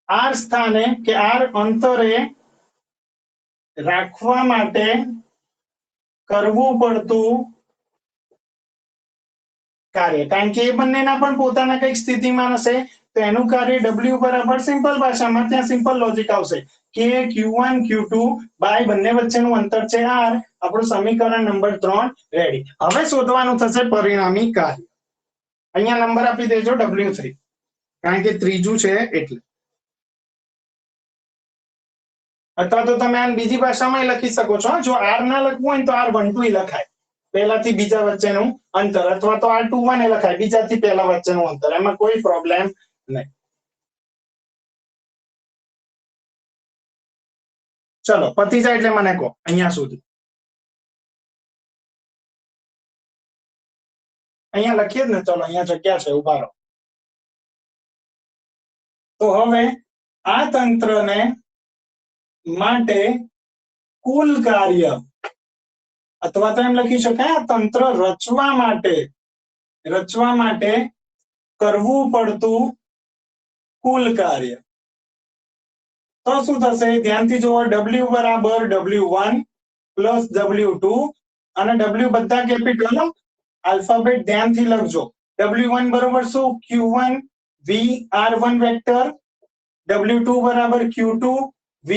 R સ્થાને કે R અંતરે રાખવા માટે કરવું પડતું કાર્ય. કારણ કે એ બંનેના પણ પોતાના કંઈક સ્થિતિમાન હશે, તો એનું કાર્ય W બરાબર સિમ્પલ ભાષામાં ત્યાં સિમ્પલ લોજિક આવશે કે Q1 Q2 બાય બંને વચ્ચેનું અંતર છે R. આપણું સમીકરણ નંબર 3 રેડી. હવે શોધવાનું થશે પરિણામી કાર્ય. અહીંયા નંબર આપી દેજો W3, કારણ કે ત્રીજું છે એટલે. અથવા તો તમે આને બીજી ભાષામાં લખી શકો છો. જો R ના લખવું હોય તો R12 લખાય, પહેલાથી બીજા વચ્ચેનું અંતર, અથવા તો R21 એ લખાય, બીજાથી પહેલા વચ્ચેનું અંતર. એમાં કોઈ પ્રોબ્લેમ નહીં. ચલો પતી જાય એટલે મને કહો અહીંયા સુધી. અહીંયા લખીએ જ ને, ચલો અહીંયા જગ્યા છે, ઉભા રહો. તો હવે આ તંત્રને માટે કુલ કાર્ય, અથવા તો એમ લખી શકાય આ તંત્ર રચવા માટે કરવું પડતું કુલ કાર્ય. તો શું થશે? ધ્યાનથી જુઓ, W બરાબર W1 પ્લસ W2, અને W બધા કેપિટલ આલ્ફાબેટ ધ્યાનથી લખજો. W1 બરાબર શું? Q1 V R1 vector, W2 બરાબર Q2 V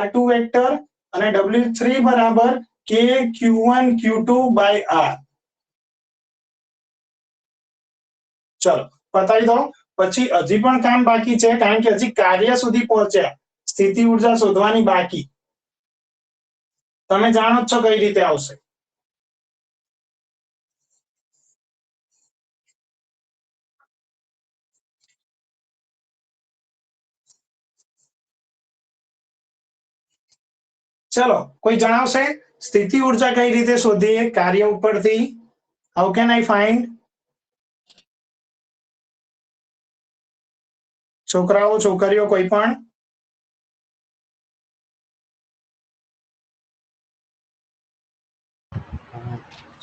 R2 વેક્ટર, અને W3 બરાબર K Q1 Q2 by R. ચલો પતાવી દો. પછી હજી પણ કામ બાકી છે, કારણ કે હજી કાર્ય સુધી પહોંચ્યા, સ્થિતિ ઊર્જા શોધવાની બાકી. તમે જાણો જ છો કઈ રીતે આવશે. ચલો કોઈ જણાવશે સ્થિતિ ઊર્જા કઈ રીતે શોધીએ કાર્ય ઉપરથી? How can I find? છોકરાઓ છોકરીઓ કોઈ પણ?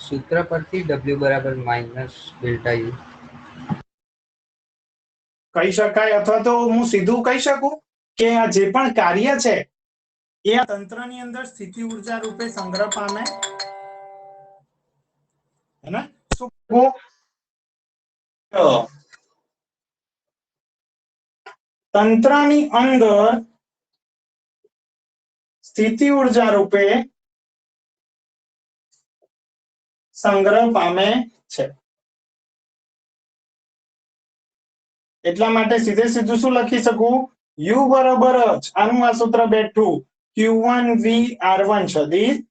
સૂત્ર પરથી W બરાબર માઇનસ ડેલ્ટા U કહી શકાય, અથવા તો હું સીધું કહી શકું કે આ જે પણ કાર્ય છે એ આ તંત્રની અંદર સ્થિતિ ઊર્જા રૂપે સંગ્રહ પામે. હેને? શું તંત્રની અંદર સ્થિતિ ઊર્જા રૂપે સંગ્રહ પામે છે. એટલા માટે સીધે સીધું શું લખી શકું? યુ બરાબર જ આનું આ સૂત્ર બેઠું q1 v r1 સદિશ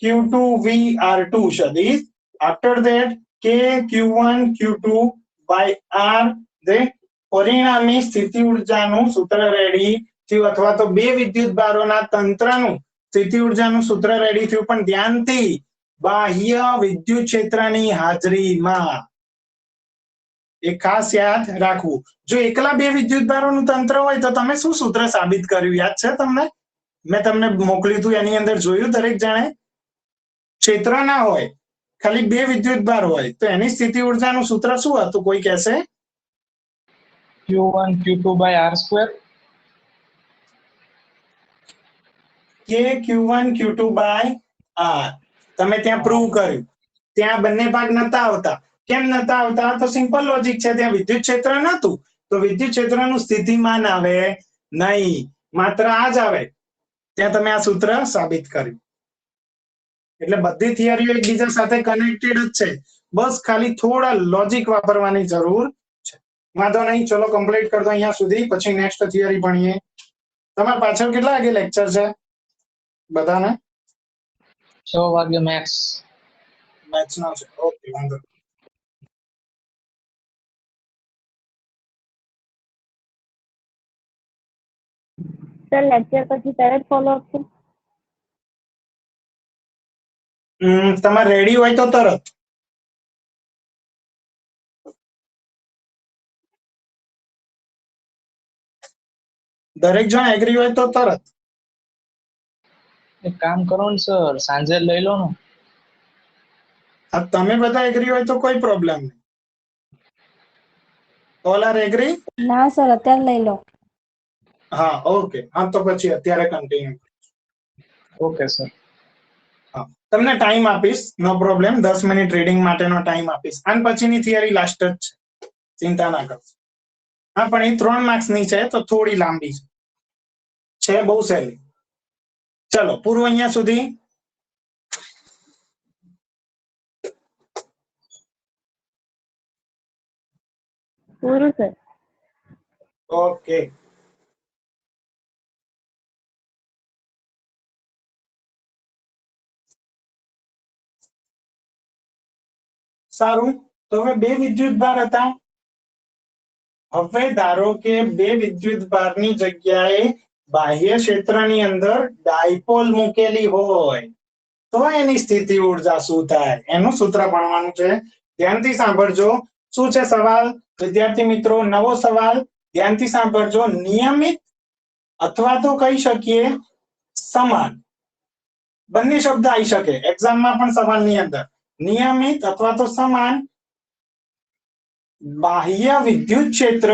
q2 v r2 સદિશ after that k q1 q2 by r the પરિણામી સ્થિતિ ઊર્જાનું સૂત્ર રેડી થયું અથવા તો બે વિદ્યુતભારોના તંત્રનું સ્થિતિ ઊર્જાનું સૂત્ર રેડી થયું પણ ધ્યાનથી બાહ્ય વિદ્યુત ક્ષેત્રની હાજરીમાં એ ખાસ યાદ રાખવું જો એકલા બે વિદ્યુતભારોનું તંત્ર હોય તો તમે શું સૂત્ર સાબિત કર્યું યાદ છે તમને મેં તમને મોકલ્યું હતું એની અંદર જોયું દરેક જણે ક્ષેત્ર ના હોય ખાલી બે વિદ્યુતભાર હોય તો એની સ્થિતિ ઊર્જાનું સૂત્ર શું હતું કોઈ કહેશે q1 q2 by r square કે q1 q2 by r તમે ત્યાં પ્રૂવ કર્યું ત્યાં બંને ભાગ નતા આવતા કેમ નતા આવતા તો સિમ્પલ લોજિક છે ત્યાં વિદ્યુત ક્ષેત્ર નતું તો વિદ્યુત ક્ષેત્રનું સ્થિતિમાન આવે નહીં માત્ર આ જ આવે ત્યાં તમે આ સૂત્ર સાબિત કર્યું એટલે બધી થિયરીઓ એકબીજા સાથે કનેક્ટેડ જ છે બસ ખાલી થોડા લોજિક વાપરવાની જરૂર છે વાંધો નહીં ચલો કમ્પ્લીટ કરતો અહીંયા સુધી પછી નેક્સ્ટ થિયરી ભણીએ તમારા પાછળ કેટલા વાગે લેક્ચર છે બધાને 6 વાગે મેક્સ મેથ્સ નો છે ઓકે વાંધો સર લેક્ચર પછી તરત ફોલો અપ છે તમારે રેડી હોય તો તરત દરેક જણ એગ્રી હોય તો તરત એક કામ કરો ને સર સાંજે લઈ લો ને આ તમે બધા એગ્રી હોય તો કોઈ પ્રોબ્લેમ નહીં ઓલ આર એગ્રી ના સર અત્યારે લઈ લો હા ઓકે હા તો પછી અત્યારે કન્ટિન્યુ ઓકે સર હા તમને ટાઈમ આપીશ નો પ્રોબ્લેમ 10 મિનિટ રીડિંગ માટેનો ટાઈમ આપીશ આન પછીની થિયરી લાસ્ટ જ છે ચિંતા ના કરશો હા પણ એ 3 માર્ક્સ ની છે તો થોડી લાંબી છે બહુ સહેલી ચલો પૂરું અહીંયા સુધી પૂરું સર ઓકે સારું તો હવે બે વિદ્યુતભાર હતા હવે ધારો કે બે વિદ્યુતભારની જગ્યાએ બાહ્ય ક્ષેત્રની અંદર ડાયપોલ મૂકેલી હોય તો એની સ્થિતિ ઊર્જા શું થાય એનું સૂત્ર ભણવાનું છે ધ્યાનથી સાંભળજો શું છે સવાલ વિદ્યાર્થી મિત્રો નવો સવાલ ધ્યાનથી સાંભળજો નિયમિત અથવા તો કહી શકીએ સમાન બંને શબ્દ આવી શકે એક્ઝામમાં પણ સવાલની અંદર નિયમિત અથવા તો સમાન બાહ્ય વિદ્યુત ક્ષેત્ર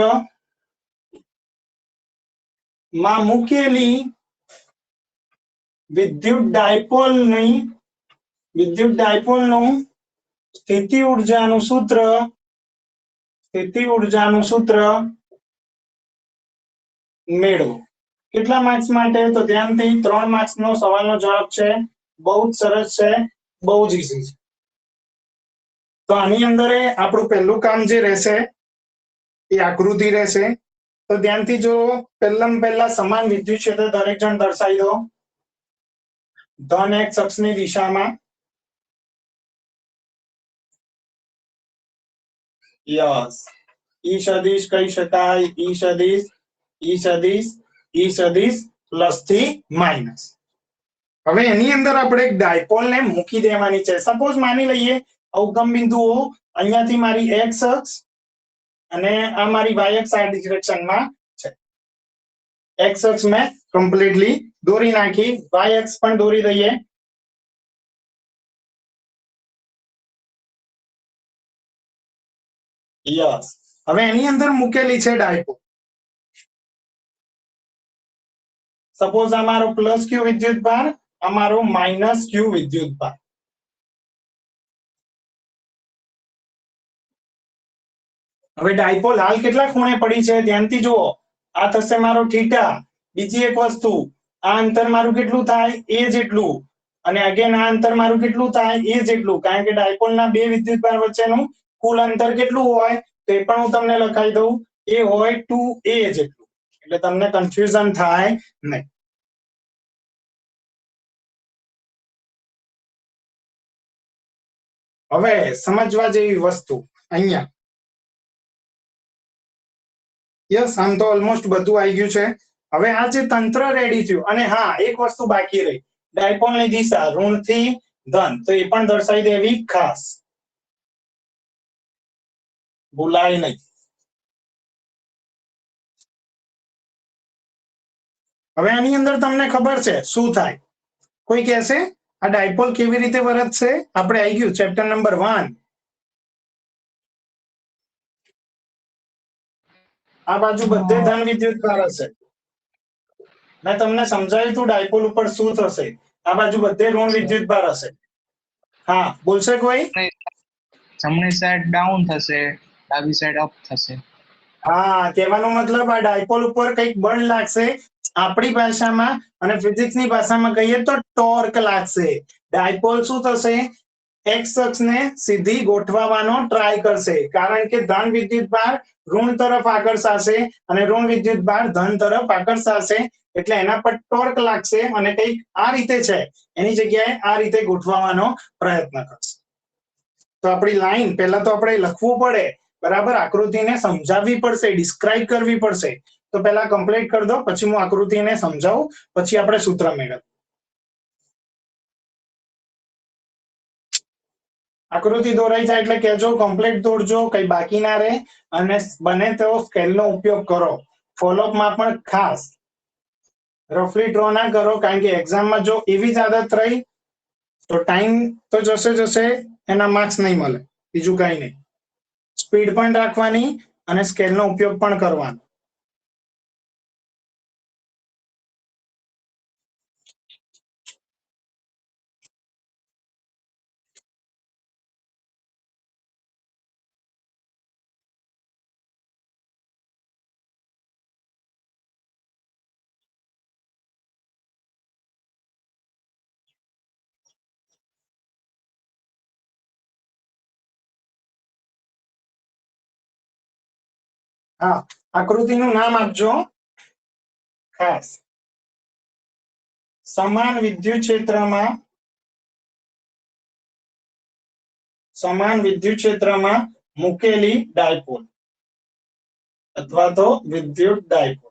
માં મૂકેલી વિદ્યુત ડાયપોલનું સ્થિતિ ઊર્જાનું સૂત્ર મેળવો કેટલા માર્ક્સ માટે તો ધ્યાનથી 3 માર્ક્સ નો સવાલનો જવાબ છે બહુ જ સરસ છે બહુ જ ઈઝી છે તો આની અંદર આપણું પહેલું કામ જે રહેશે એ આકૃતિ રહેશે તો ધ્યાનથી જો પહેલા સમાન વિદ્યુત ક્ષેત્ર દરેક જણ દર્શાવી દો ધન x અક્ષની દિશામાં યસ ઈ સદિશ કહી શકાય ઈ સદિશ પ્લસ થી માઇનસ હવે એની અંદર આપણે એક ડાયપોલ ને મૂકી દેવાની છે સપોઝ માની લઈએ અવગમ બિંદુઓ અહીંયાથી મારી x અક્ષ અને આ મારી y અક્ષ આ ડિરેક્શનમાં છે x અક્ષ મેં કમ્પ્લીટલી દોરી નાખી y અક્ષ પણ દોરી દઈએ યસ હવે એની અંદર મૂકેલી છે ડાયપોલ સપોઝ અમારો પ્લસ q વિદ્યુતભાર અમારો માઇનસ q વિદ્યુતભાર હવે ડાયપોલ હાલ કેટલા ખૂણે પડી છે ધ્યાનથી જુઓ આ થશે મારો થીટા બીજી એક વસ્તુ આ અંતર મારું કેટલું થાય એ જેટલું અને અગેન આ અંતર મારું કેટલું થાય એ જેટલું કારણ કે ડાયપોલના બે વિદ્યુતભાર વચ્ચેનું કુલ અંતર કેટલું હોય તો એ પણ હું તમને લખાઈ દઉં એ હોય 2a જેટલું એટલે તમને કન્ફ્યુઝન થાય નહીં. હવે સમજવા જેવી વસ્તુ અહીંયા. યસ, આમ તો ઓલમોસ્ટ બધું આવી ગયું છે. હવે આ જે તંત્ર રેડી થયું, અને હા એક વસ્તુ બાકી રહી, ડાયપોલની દિશા ઋણથી ધન, તો એ પણ દર્શાવી દેવી ખાસ, ભૂલાય નહીં. હવે આની અંદર તમને ખબર છે શું થાય? કોઈ કહેશે આ ડાયપોલ કેવી રીતે વર્તશે? આપણે આવી ગયું ચેપ્ટર નંબર 1. આ બાજુ બધે ધન વિદ્યુત ભાર હશે. મેં તમને સમજાવ્યું તું ડાયપોલ ઉપર શું થશે. આ બાજુ બધે ઋણ વિદ્યુત ભાર હશે. હા, બોલશે કોઈ? જમણી સાઈડ ડાઉન થશે, ડાબી સાઈડ અપ થશે. હા, કહેવાનો મતલબ આ ડાયપોલ ઉપર કંઈક બળ લાગશે, આપણી ભાષામાં, અને ફિઝિક્સની ભાષામાં કહીએ તો ટોર્ક લાગશે. ડાયપોલ શું થશે? એક્સ અક્ષને સીધી ગોઠવવાનો ટ્રાય કરશે, કારણ કે ધન વિદ્યુત ભાર ઋણ તરફ આકર્ષાશે અને ઋણ વિદ્યુત ભાર ધન તરફ આકર્ષાશે, એટલે એના પર ટોર્ક લાગશે અને કંઈક આ રીતે છે એની જગ્યાએ આ રીતે ગોઠવવાનો પ્રયત્ન કરશે. તો આપણી લાઈન પહેલા તો આપણે લખવું પડે, બરાબર, આકૃતિને સમજાવવી પડશે, ડિસ્ક્રાઇબ કરવી પડશે. તો પહેલા કમ્પ્લીટ કરી દો, પછી હું આકૃતિને સમજાવું, પછી આપણે સૂત્ર મેળવીએ. આકૃતિ દોરાઈ જાય એટલે કહેજો, કમ્પ્લીટ દોરજો, કઈ બાકી ના રહે, અને બને તેવો સ્કેલનો ઉપયોગ કરો. ફોલોઅપમાં પણ ખાસ રફલી ડ્રો ના કરો, કારણ કે એક્ઝામમાં જો એવી જ આદત રહી તો ટાઈમ તો જશે, એના માર્ક્સ નહીં મળે, બીજું કઈ નહીં. સ્પીડ પણ રાખવાની અને સ્કેલનો ઉપયોગ પણ કરવાનો. હા, આકૃતિનું નામ આપજો ખાસ. સમાન વિદ્યુત ક્ષેત્રમાં મૂકેલી ડાયપોલ અથવા તો વિદ્યુત ડાયપોલ.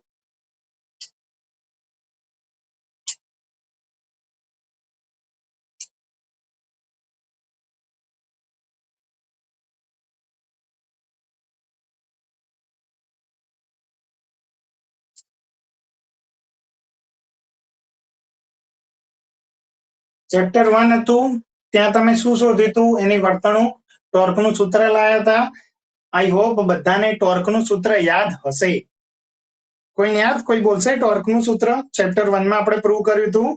ચેપ્ટર 1 હતું, ત્યાં તમે શું શોધ્યું હતું? એની વર્તણૂક, ટોર્કનું સૂત્ર લાયા હતા. આઈ હોપ બધાને ટોર્કનું સૂત્ર યાદ હશે. કોઈને યાદ? કોઈ બોલશે ટોર્કનું સૂત્ર? ચેપ્ટર 1 માં આપણે પ્રૂવ કર્યું હતું.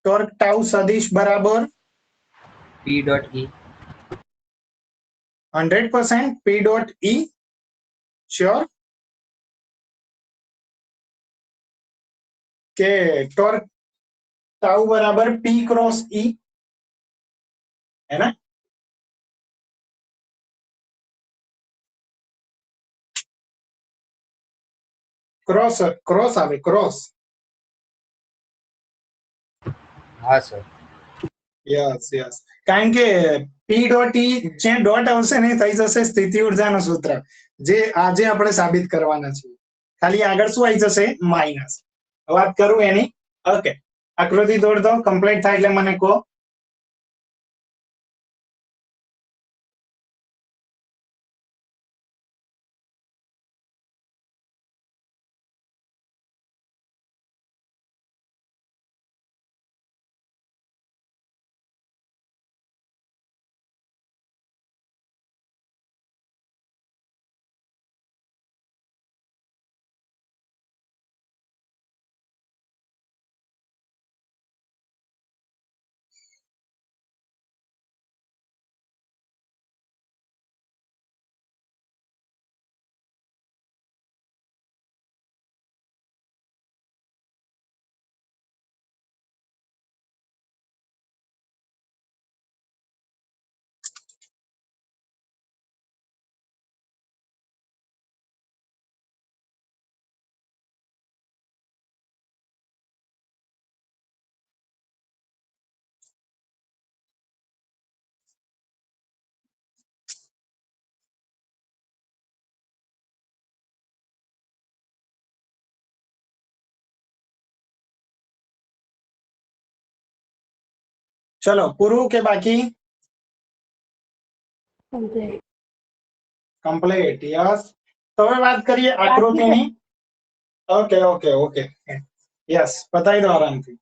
ટોર્ક ટાઉ સદિશ બરાબર P.E. 100% P.E. શ્યોર કે ટોર્ક ટાઉ બરાબર P ક્રોસ E है ना? ક્રોસ આવે, ક્રોસ. हाँ सर. યસ, કારણ કે P ડોટ E જ્યાં ડોટ આવશે ને થઈ જશે સ્થિતિ ઉર્જાનું સૂત્ર, જે આજે આપણે સાબિત કરવાના છે. ખાલી આગળ શું આવી જશે? માઇનસ. વાત કરું એની. ઓકે, આકૃતિ દોડ દો, કમ્પ્લીટ થાય એટલે મને કહો. ચલો પૂરું કે બાકી? કમ્પ્લીટ. કમ્પ્લીટ. યસ. તો હવે વાત કરીએ આકૃતિની. ઓકે ઓકે ઓકે યસ, બતાવી દો આરામથી,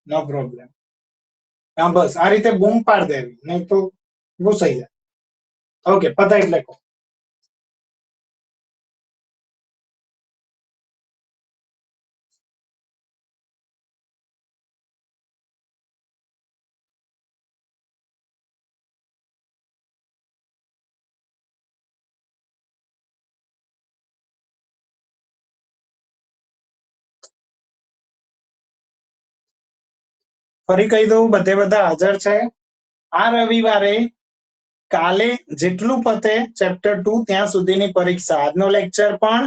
નો પ્રોબ્લેમ. હા બસ આ રીતે બૂમ પાડ દેવી, નહીં તો ઘૂસાઈ જાય. ઓકે પતાવી લખો. ફરી કહી દઉં, બધે બધા હાજર છે. આ રવિવારે કાલે જેટલું પતે ચેપ્ટર 2 ત્યાં સુધીની પરીક્ષા. આજનો લેક્ચર પણ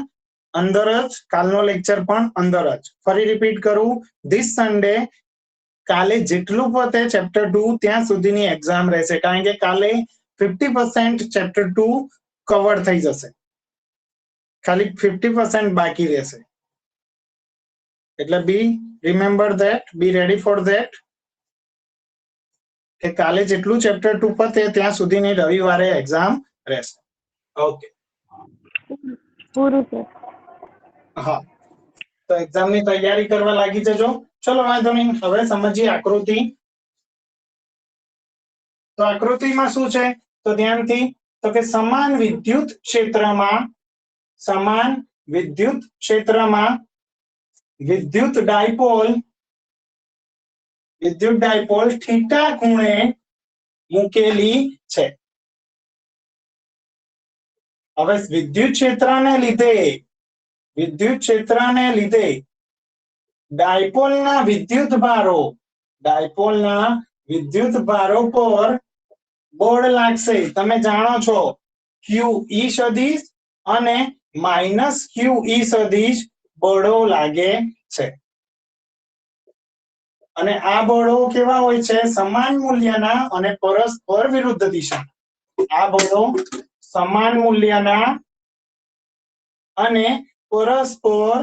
અંદર જ, કાલનો લેક્ચર પણ અંદર જ. ફરી રિપીટ કરું, ધીસ સન્ડે કાલે જેટલું પતે ચેપ્ટર 2 ત્યાં સુધીની એક્ઝામ રહેશે, કારણ કે કાલે 50% ચેપ્ટર 2 કવર થઈ જશે, ખાલી 50% બાકી રહેશે. એટલે be remember that, be ready for that, કે કાલે જેટલું ચેપ્ટર 2 પતે ત્યાં સુધીની રવિવારે એક્ઝામ રહેશે. ઓકે પૂરું સર. હા, તો એક્ઝામની તૈયારી કરવા લાગી જજો. ચલો વાંધો નહીં, હવે સમજીએ આકૃતિ. તો આકૃતિમાં શું છે તો ધ્યાનથી, તો કે સમાન વિદ્યુત ક્ષેત્રમાં વિદ્યુત ડાયપોલ થીટા ખૂણે મૂકેલી છે. હવે વિદ્યુત ક્ષેત્રને લીધે ડાયપોલના વિદ્યુત ભારો પર બળ લાગશે. તમે જાણો છો QE સદિશ અને -QE સદિશ બળો લાગે છે. અને આ બળો કેવા હોય છે? સમાન મૂલ્યના અને પરસ્પર વિરુદ્ધ દિશા. આ બળો સમાન મૂલ્યના અને પરસ્પર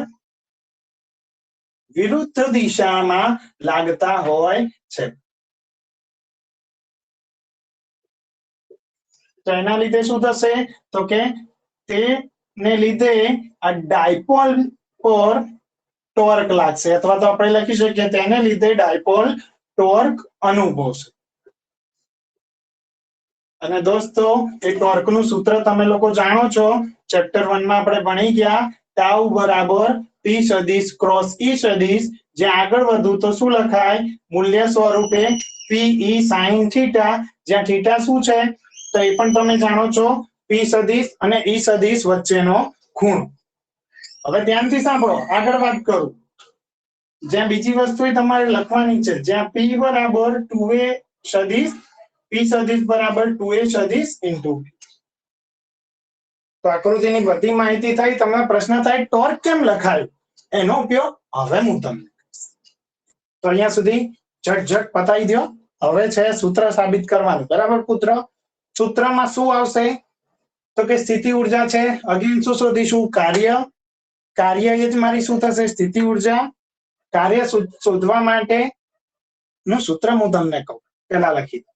વિરુદ્ધ દિશામાં લાગતા હોય છે. તો એના લીધે શું થશે તો કે તેને લીધે આ ડાયપોલ પર ટોર્ક લાગશે, અથવા તો આપણે લખી શકીએ તેને લીધે ડાયપોલ ટોર્ક અનુભવશે. અને દોસ્તો એ ટોર્ક નું સૂત્ર તમે લોકો જાણો છો, ચેપ્ટર 1 માં આપણે ભણી ગયા, ટાઉ બરાબર P સદિશ ક્રોસ E સદિશ. જે આગળ વધુ તો શું લખાય? મૂલ્ય સ્વરૂપે PE sin થીટા, જ્યાં થીટા શું છે તો એ પણ તમે જાણો છો, P સદિશ અને E સદિશ વચ્ચેનો ખૂણો. હવે ધ્યાનથી સાંભળો, આગળ વાત કરું. જ્યાં બીજી વસ્તુ તમારે લખવાની છે, જ્યાં P બરાબર 2a સદિશ, P સદિશ બરાબર 2a સદિશ ઇન્ટુ. તો આકૃતિની બધી માહિતી થઈ. તમને પ્રશ્ન થાય ટોર્ક કેમ લખાયું, એનો ઉપયોગ હવે હું તમને. તો અહીંયા સુધી ઝટઝટ પતાવી દો. હવે છે સૂત્ર સાબિત કરવાનું, બરાબર? સૂત્રમાં શું આવશે તો કે સ્થિતિ ઊર્જા છે. અગેન શું શોધીશું? કાર્ય એ જ મારી શું થશે? સ્થિતિ ઊર્જા. કાર્ય શોધવા માટે નું સૂત્ર હું તમને કહું, પેલા લખી દઉં.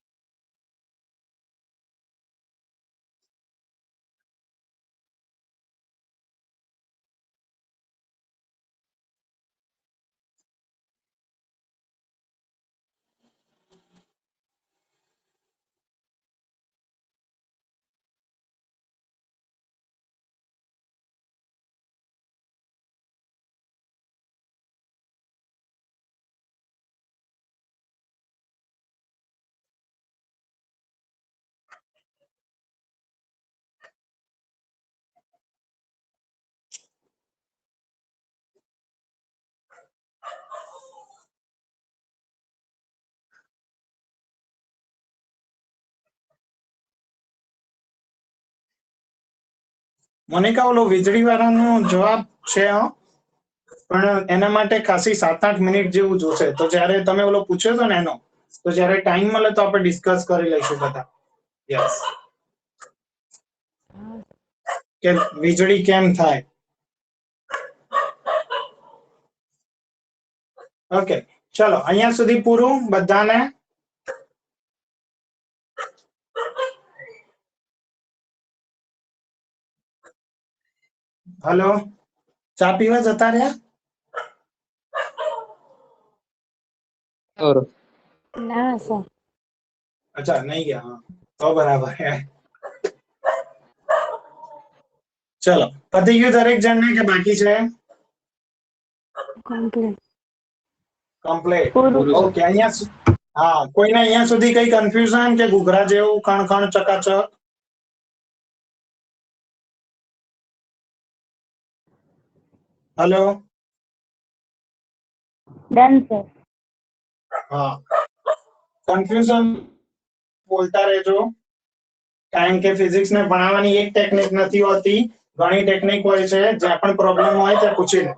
મોનિકા, ઓલો વીજળી વાળાનો જવાબ છે, પણ એના માટે ખાસી 7-8 મિનિટ જેવું જોશે. તો જ્યારે તમે ઓલો પૂછ્યો હતો ને એનો, તો જ્યારે ટાઈમ મળે તો આપણે ડિસ્કસ કરી લઈશું બધા. યસ, કે વીજળી કેમ થાય. ઓકે, ચલો અહીંયા સુધી પૂરું બધાને. હલો, ચા પીવા જતા રહ્યા? और ના સર. અચ્છા, નહીં ગયા. હા, તો બરાબર. ચલો, પતી ગયું દરેક જણને કે બાકી છે? કમ્પ્લીટ. કમ્પ્લીટ. પૂરું. ઓકે, હા, કોઈને અહીંયા સુધી કઈ કન્ફ્યુઝન કે ઘૂઘરા જેવું ખણ ચકાચક? Hello, done sir. હા, કન્ફ્યુઝન બોલતા રહેજો, કારણ કે ફિઝિક્સ ને ભણાવવાની એક ટેકનિક નથી હોતી, ઘણી ટેકનિક હોય છે. જ્યાં પણ પ્રોબ્લેમ હોય તે પૂછી લો.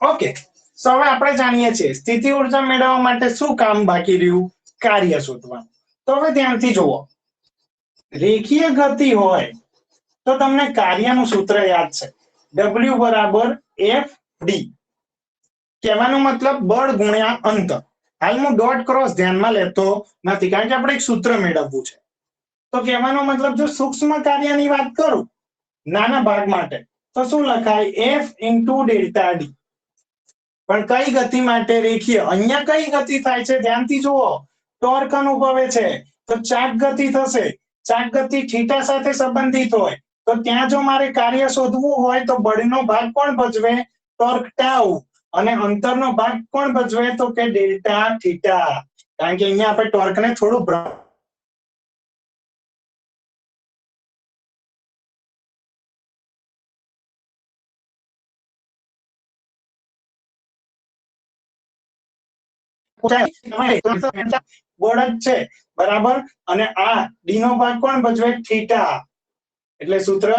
ઓકે, સો હવે આપણે જાણીએ છીએ સ્થિતિ ઉર્જા મેળવવા માટે શું કામ બાકી રહ્યું? કાર્ય શોધવાનું. તો હવે ધ્યાનથી જુઓ, રેખીય ગતિ હોય તો તમને કાર્યનું સૂત્ર યાદ છે, W બરાબર FD. કહેવાનો મતલબ બળ ગુણ્યા અંતર. હાલ હું ડોટ ક્રોસ ધ્યાનમાં લેતો નથી, કારણ કે આપણે એક સૂત્ર મેળવવું છે. તો કહેવાનો મતલબ જો સૂક્ષ્મ કાર્યની વાત કરું નાના ભાગ માટે, તો શું લખાય? F into delta D. પણ કઈ ગતિ માટે? રેખીય. અહીંયા કઈ ગતિ થાય છે? ધ્યાનથી જુઓ, ટોર્ક અનુભવે છે, તો ચાક ગતિ થશે. ચાક ગતિ થીટા સાથે સંબંધિત હોય, તો ત્યાં જો મારે કાર્ય શોધવું હોય તો બળનો ભાગ કોણ ભજવે? Torque tau. અને અંતરનો ભાગ કોણ ભજવે? તો કે ડેલ્ટા થીટા. કારણ કે અહીંયા આપણે ટોર્કને થોડું બળ જ છે, બરાબર. અને આ ડી નો ભાગ કોણ ભજવે? થીટા. એટલે સૂત્ર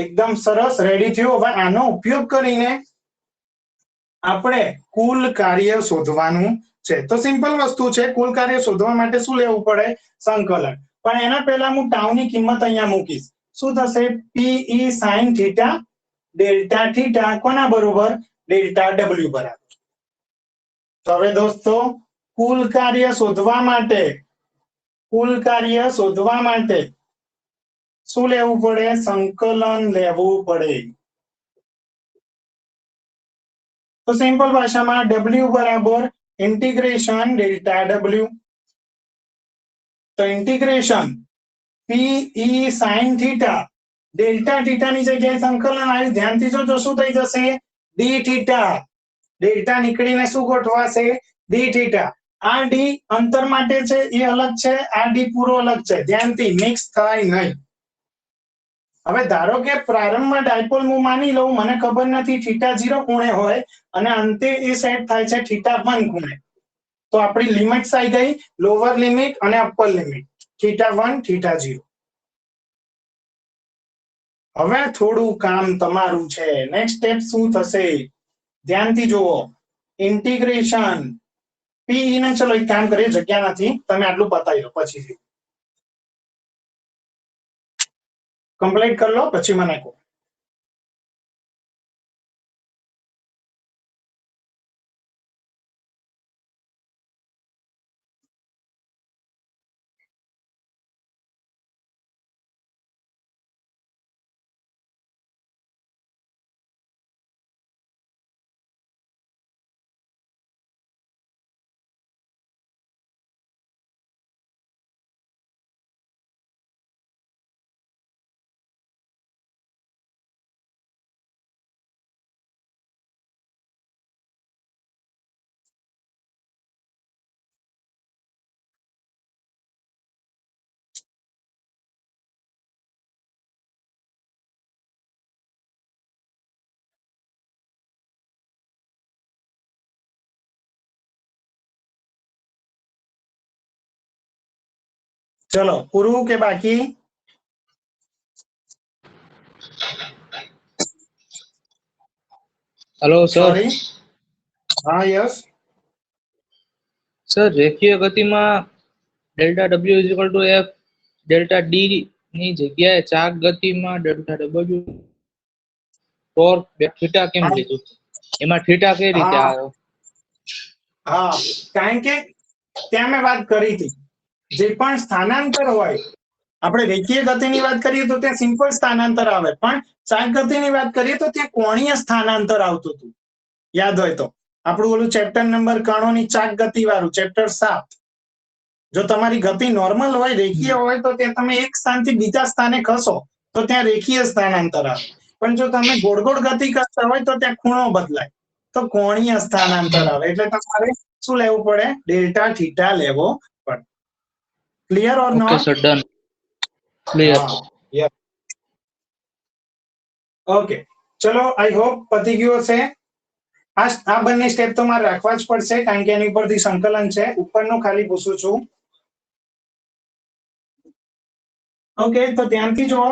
એકદમ સરસ રેડી થયું. હવે આનો ઉપયોગ કરીને આપણે કુલ કાર્ય શોધવાનું છે. તો સિમ્પલ વસ્તુ છે, કુલ કાર્ય શોધવા માટે શું લેવું પડે? સંકલન. પણ એના પહેલા હું ટાઉની કિંમત અહીંયા મૂકીશ. શું થશે? PE sin theta delta theta કોના બરોબર? ડેલ્ટા W બરાબર. તો હવે દોસ્તો, કુલ કાર્ય શોધવા માટે શું લેવું પડે? સંકલન લેવું પડે. તો સિમ્પલ ભાષામાં W બરાબર ઇન્ટિગ્રેશન ડેલ્ટા W. તો integration PE sin theta delta theta ની જગ્યાએ સંકલન આવ્યું. ધ્યાનથી જોજો, શું થઈ જશે? D theta. ડેલ્ટા નીકળીને શું ગોઠવાશે? D theta. આ D અંતર માટે છે, એ અલગ છે. આ D પૂરો અલગ છે. ધ્યાનથી મિક્સ થાય નહીં. હવે ધારો કે પ્રારંભમાં ડાયપોલ હું માની લઉં, મને ખબર નથી થીટા 0 ખૂણે હોય અને અંતે એ સેટ થાય છે થીટા 1 ખૂણે. તો આપણી લિમિટ્સ આવી ગઈ, લોઅર લિમિટ અને અપર લિમિટ, થીટા 1 થીટા 0. હવે થોડું કામ તમારું છે. નેક્સ્ટ સ્ટેપ શું થશે? ધ્યાનથી જુઓ, ઇન્ટિગ્રેશન PE ને ચલો એક કામ કરીએ, જગ્યા નથી, તમે આટલું બતાવી લો, પછી કમ્પ્લીટ કરી લો, પછી મને કહો. ચલો, પૂરું કે બાકી? Hello sir. સોરી, હા, યસ. સર, રેખીય ગતિમાં delta W is equal to F delta D ની જગ્યાએ ચાક ગતિમાં ડેલ્ટા W ટોર્ક થીટા કેમ લીધું? એમાં થીટા કઈ રીતે આવ્યો? હા, કારણ કે ત્યાં મેં વાત કરી હતી, જે પણ સ્થાનાંતર હોય આપણે રેખીય ગતિની વાત કરીએ તો ત્યાં સિમ્પલ સ્થાનાંતર આવે, પણ ચાક ગતિની વાત કરીએ તો ત્યાં કોણીય સ્થાનાંતર આવતું હતું. યાદ હોય તો આપણું ઓલું ચેપ્ટર નંબર કણોની ચાક ગતિ વાળું ચેપ્ટર 7. જો તમારી ગતિ નોર્મલ હોય, રેખીય હોય તો ત્યાં તમે એક સ્થાનથી બીજા સ્થાને ખસો તો ત્યાં રેખીય સ્થાનાંતર આવે, પણ જો તમે ગોળ ગોળ ગતિ કરતા હોય તો ત્યાં ખૂણો બદલાય તો કોણીય સ્થાનાંતર આવે. એટલે તમારે શું લેવું પડે? ડેલ્ટા થીટા લેવો પડે. Clear or okay not? Sir, done, clear. Okay, ચલો, આઈ હોપ પતી ગયું હશે. આ બંને સ્ટેપ તો મારે રાખવા જ પડશે કારણ કે એની ઉપરથી સંકલન છે. ઉપરનું ખાલી પૂછું છું. ઓકે, તો ધ્યાનથી જુઓ.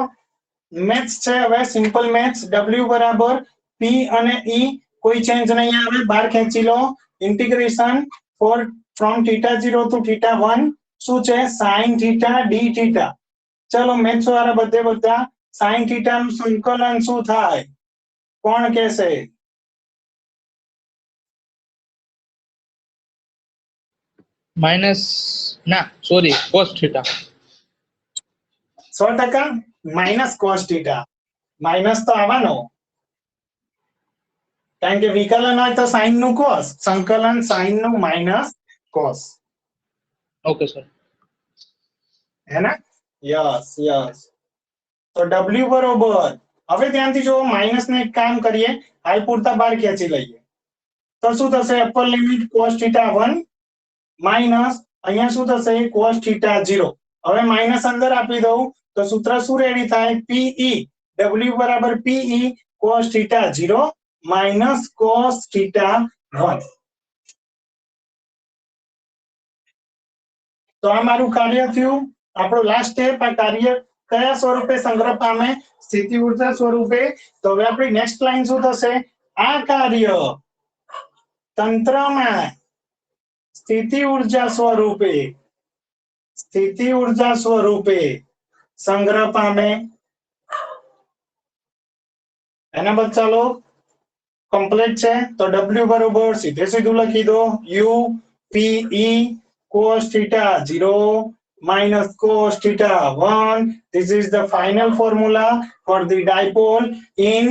મેથ્સ છે, હવે સિમ્પલ મેથ્સ. W બરાબર P અને E કોઈ ચેન્જ નહીં આવે, બહાર ખેંચી લો. ઇન્ટિગ્રેશન ફ્રોમ θ0 to θ1 શું છે? sin theta d theta. ચલો મેથ્સ વાળા બધા sin થીટા નું સંકલન શું થાય? કોણ કહેશે? માઇનસ ના sorry cos theta. 100% minus cos theta. Minus તો આવવાનો કારણ કે વિકલન હોય તો સાઇન નું કોસ, સંકલન સાઇન નું માઇનસ કોસ. Okay sir. है ना? Yes yes. तो W बरोबर, હવે ધ્યાનથી જો માઈનસ ને એક કામ કરીએ, હાલ પૂરતા બહાર ખેંચી લઈએ તો શું થશે? અપર લિમિટ cos θ1 માઈનસ અહીંયા શું થશે? cos θ0. હવે માઈનસ અંદર આપી દઉં તો સૂત્ર શું રેડી થાય? PE. W બરાબર PE cos θ0 માઈનસ cos θ1. તો આ મારું કાર્ય થયું. આપણો લાસ્ટ સ્ટેપ. આ કાર્ય કયા સ્વરૂપે સંગ્રહ પામે? સ્થિતિ ઊર્જા સ્વરૂપે. તો હવે આપણી નેક્સ્ટ લાઈન શું થશે? આ કાર્ય તંત્રમાં સ્થિતિ ઊર્જા સ્વરૂપે સંગ્રહ પામે. એના બાદ ચાલો કમ્પ્લીટ છે. તો W બરોબર સીધે સીધું લખી દો, U P E cos θ0 minus cos θ1. This is the final formula for the dipole in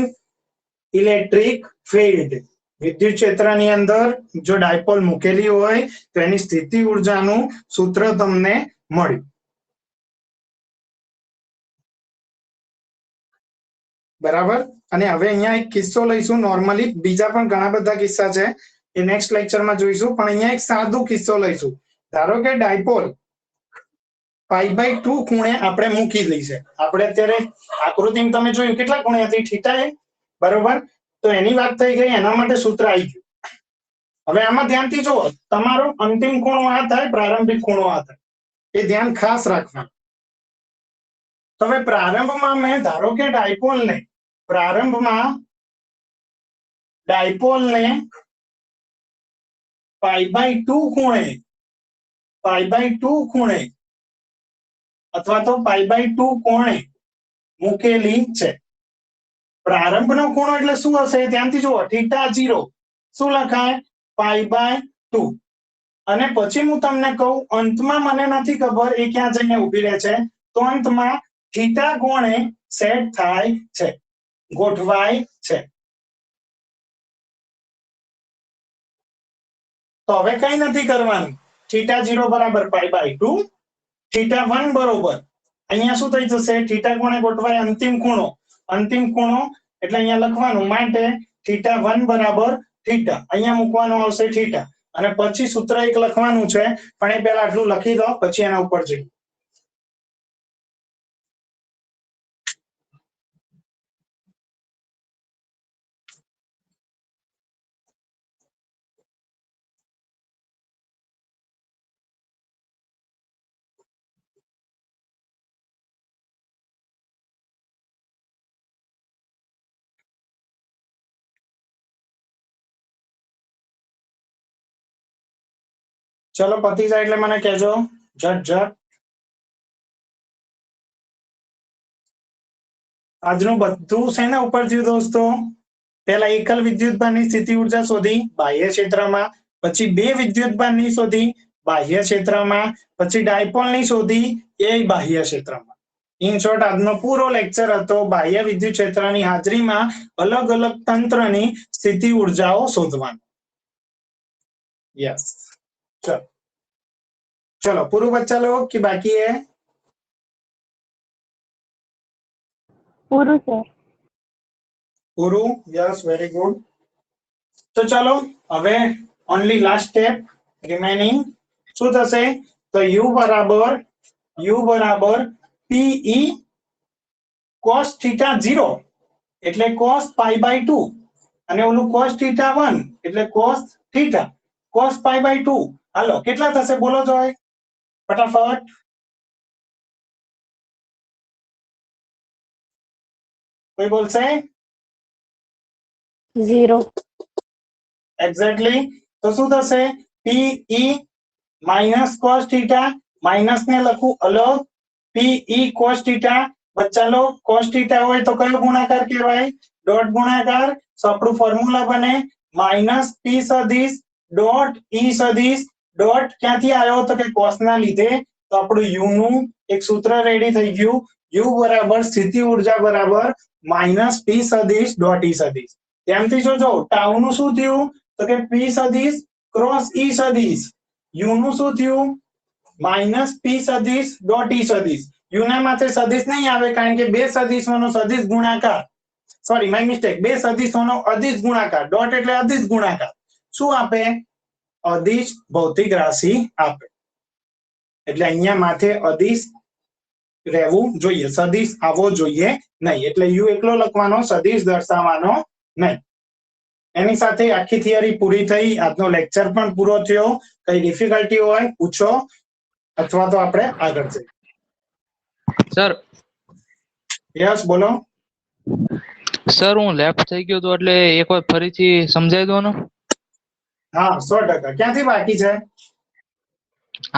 electric field. વિદ્યુત ક્ષેત્રની અંદર જો ડાયપોલ મૂકેલી હોય તો એની સ્થિતિ ઊર્જાનું સૂત્ર તમને મળ્યું. બરાબર. અને હવે અહીંયા એક કિસ્સો લઈશું. નોર્મલી બીજા પણ ઘણા બધા કિસ્સા છે, એ નેક્સ્ટ લેક્ચરમાં જોઈશું, પણ અહીંયા એક સાદું કિસ્સો લઈશું. ધારો કે ડાયપોલ π/2 ખૂણે આપણે મૂકી દઈએ. આપણે અત્યારે આકૃતિમાં તમે જોયું કેટલા ખૂણે હતી? થીટા એ. બરોબર. તો એની વાત થઈ ગઈ, એના માટે સૂત્ર આવી ગયું. હવે આમાં ધ્યાનથી જુઓ, તમારો અંતિમ ખૂણો આ થાય, પ્રારંભિક ખૂણો આ થાય, એ ધ્યાન ખાસ રાખવાનું. તો હવે પ્રારંભમાં મેં ધારો કે ડાયપોલને π/2 ખૂણે અથવા તો π/2 કોણે મૂકેલી છે. પ્રારંભનો ખૂણો એટલે શું હશે? ધ્યાનથી જુઓ, θ0 શું લખાય? π/2. અને પછી હું તમને કહું, અંતમાં મને નથી ખબર એ ક્યાં જઈને ઊભી રહે છે, તો અંતમાં થીટા કોણે સેટ થાય છે, ગોઠવાય છે. તો હવે કઈ નથી કરવાનું. θ0 બરાબર π/2, θ1 બરોબર અહીંયા શું થઈ જશે? થીટા કોણે ગોઠવાય? અંતિમ ખૂણો એટલે અહીંયા લખવાનું માટે θ1 બરાબર થીટા, અહીંયા મૂકવાનો આવશે થીટા. અને પછી સૂત્ર એક લખવાનું છે, પણ એ પહેલા આટલું લખી દો, પછી એના ઉપર જઈએ. ચલો પતી જાય એટલે મને કહેજો ઝટ. આજનું બધું શેના ઉપર થયું દોસ્તો? પહેલા એકલ વિદ્યુતભારની સ્થિતિ ઊર્જા શોધી બાહ્ય ક્ષેત્રમાં, પછી બે વિદ્યુતભારની શોધી બાહ્ય ક્ષેત્રમાં, પછી ડાયપોલની શોધી એ બાહ્ય ક્ષેત્રમાં. ઇન શોર્ટ આજનો પૂરો લેક્ચર હતો બાહ્ય વિદ્યુત ક્ષેત્રની હાજરીમાં અલગ અલગ તંત્રની સ્થિતિ ઉર્જાઓ શોધવાનું. यस चलो चलो पूरा बच्चा लोग की बाकी है પૂરું સર. પૂરું यस वेरी गुड. तो चलो હવે ઓનલી લાસ્ટ સ્ટેપ રિમેનિંગ શું થશે તો u બરાબર pe cos θ 0 એટલે cos pi by 2 અને ઓલું cos θ 1 એટલે cos θ cos pi by 2 હાલો કેટલા થશે બોલો જોય ફટાફટ. કોઈ બોલશે 0. એક્ઝેક્ટલી તો શું થશે pe માઇનસ cos θ માઇનસ ને લખું અલગ pe cos θ બચ્ચા લો cos θ હોય તો કયો ગુણાકાર કહેવાય ડોટ ગુણાકાર. તો આપણું ફોર્મ્યુલા બને માઇનસ p સદિશ ડોટ e સદિશ ડોટ ક્યાંથી આવ્યો તો કે cos ના લીધે તો આપણું u નું એક સૂત્ર રેડી થઈ ગયું u બરાબર સ્થિતિ ઊર્જા બરાબર માઇનસ p સદિશ ડોટ e સદિશ. તેમથી જો ટાઉ નું શું થયું તો કે p સદિશ ક્રોસ e સદિશ u નું શું થયું માઇનસ p સદિશ ડોટ e સદિશ. u ના માથે સદિશ નહીં આવે કારણ કે બે સદિશોનો સદિશ ગુણાકાર સોરી માય મિસ્ટેક બે સદિશોનો અદિશ ગુણાકાર ડોટ એટલે અદિશ ગુણાકાર શું આપે અદિશ ભૌતિક રાશિ આપે એટલે અહીંયા માથે અદિશ રહેવું જોઈએ સદિશ આવવો જોઈએ નહીં એટલે u એકલો લખવાનો સદિશ દર્શાવવાનો નહીં. એની સાથે આખી થિયરી પૂરી થઈ. આજનો લેક્ચર પણ પૂરો થયો. કઈ ડિફિકલ્ટી હોય પૂછો અથવા તો આપણે આગળ જઈએ. સર યસ બોલો. સર હું લેફ્ટ થઈ ગયો તો એટલે એકવાર ફરીથી સમજાવી દો ને. હા 100% ક્યાંથી બાકી છે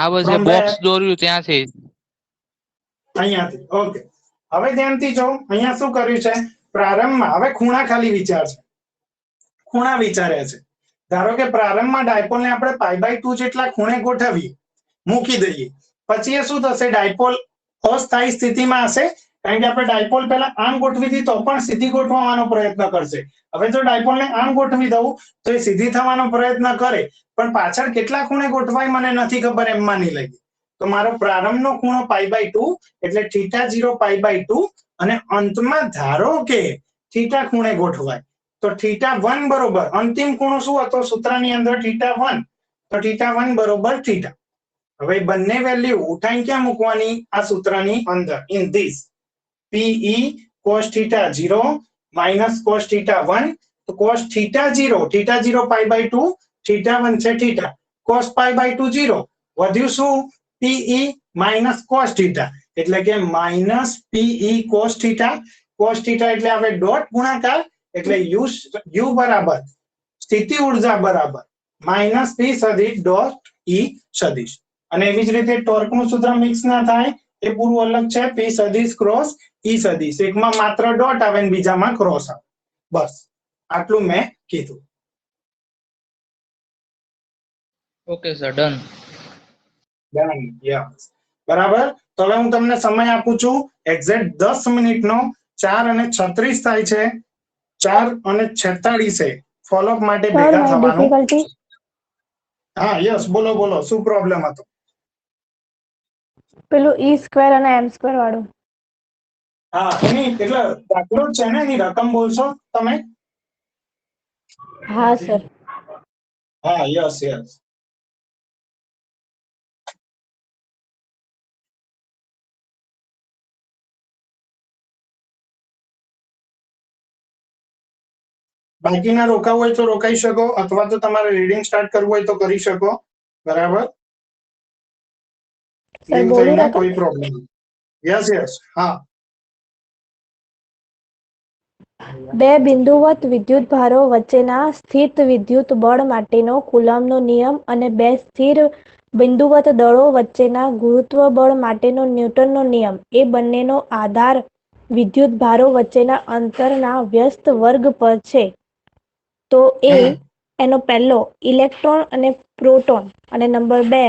આ બસ From બોક્સ where? દોર્યું ત્યાંથી. અહીંયાથી ઓકે. હવે ધ્યાનથી જો અહીંયા શું કર્યું છે પ્રારંભમાં હવે ખૂણા ખાલી વિચાર છે ખૂણા વિચાર્યા છે. ધારો કે પ્રારંભમાં ડાયપોલને આપણે π/2 જેટલા ખૂણે ગોઠવીએ મૂકી દઈએ પછી એ શું થશે ડાયપોલ અસ્થાયી સ્થિતિમાં હશે કારણ કે આપણે ડાયપોલ પહેલા આમ ગોઠવી હતી તો પણ સીધી ગોઠવવાનો પ્રયત્ન કરશે. હવે જો ડાયપોલને આમ ગોઠવી દઉં તો એ સીધી થવાનો પ્રયત્ન કરે પણ પાછળ કેટલા ખૂણે ગોઠવાય મને નથી ખબર એમ માની લઈએ તો મારો પ્રારંભનો ખૂણો π/2 એટલે θ0 π/2 અને અંતમાં ધારો કે θ ખૂણે ગોઠવાય તો θ1 બરોબર અંતિમ ખૂણો શું હતો સૂત્રની અંદર θ1 તો θ1 બરોબર θ. હવે બંને વેલ્યુ ઉઠાઈ ક્યાં મૂકવાની આ સૂત્રની અંદર in this pe cos θ0 minus cos θ1 તો cos θ0 π/2 θ1 છે θ cos π/2 0 વધ્યું શું pe minus cos θ એટલે કે minus pe cos θ એટલે હવે ડોટ ગુણાકાર એટલે u બરાબર સ્થિતિ ઊર્જા બરાબર માઇનસ p સદિશ ડોટ e સદિશ. અને એવી જ રીતે ટોર્કનું સૂત્ર મિક્સ ના થાય એ પૂરું અલગ છે p સદિશ ક્રોસ e સદિશ એકમાં માત્ર ડોટ આવે ને બીજામાં ક્રોસ આવે બસ આટલું મેં કીધું. Okay sir done. બરાબર તો હવે હું તમને સમય આપું છું એક્ઝેક્ટ 10 મિનિટનો 4:36 થાય છે 4:46 ફોલોઅપ માટે સર ભેગા મારી થવાનું. ડિફિકલ્ટી હા યસ બોલો બોલો શું પ્રોબ્લેમ હતો પેલું e² અને m² વાળું. હા એની એટલે દાખલો જ છે ને એની રકમ બોલશો તમે. હા સર. હા યસ યસ બાકીના રોકાવું હોય તો રોકાઈ શકો અથવા તો તમારે રીડિંગ સ્ટાર્ટ કરવું હોય તો કરી શકો બરાબર સર લીવ બોલી થઈને રાખો. કોઈ પ્રોબ્લેમ યસ યસ હા બે બિંદુવત વિદ્યુત ભારો વચ્ચેના સ્થિત વિદ્યુત બળ માટેનો કુલમ્બનો નિયમ અને બે સ્થિર બિંદુવત દળો વચ્ચેના ગુરુત્વ બળ માટેનો ન્યૂટનનો નિયમ એ બંનેનો આધાર વિદ્યુત ભારો વચ્ચેના અંતરના વ્યસ્ત વર્ગ પર છે. તો એ એનો પહેલો ઇલેક્ટ્રોન અને પ્રોટોન અને નંબર 2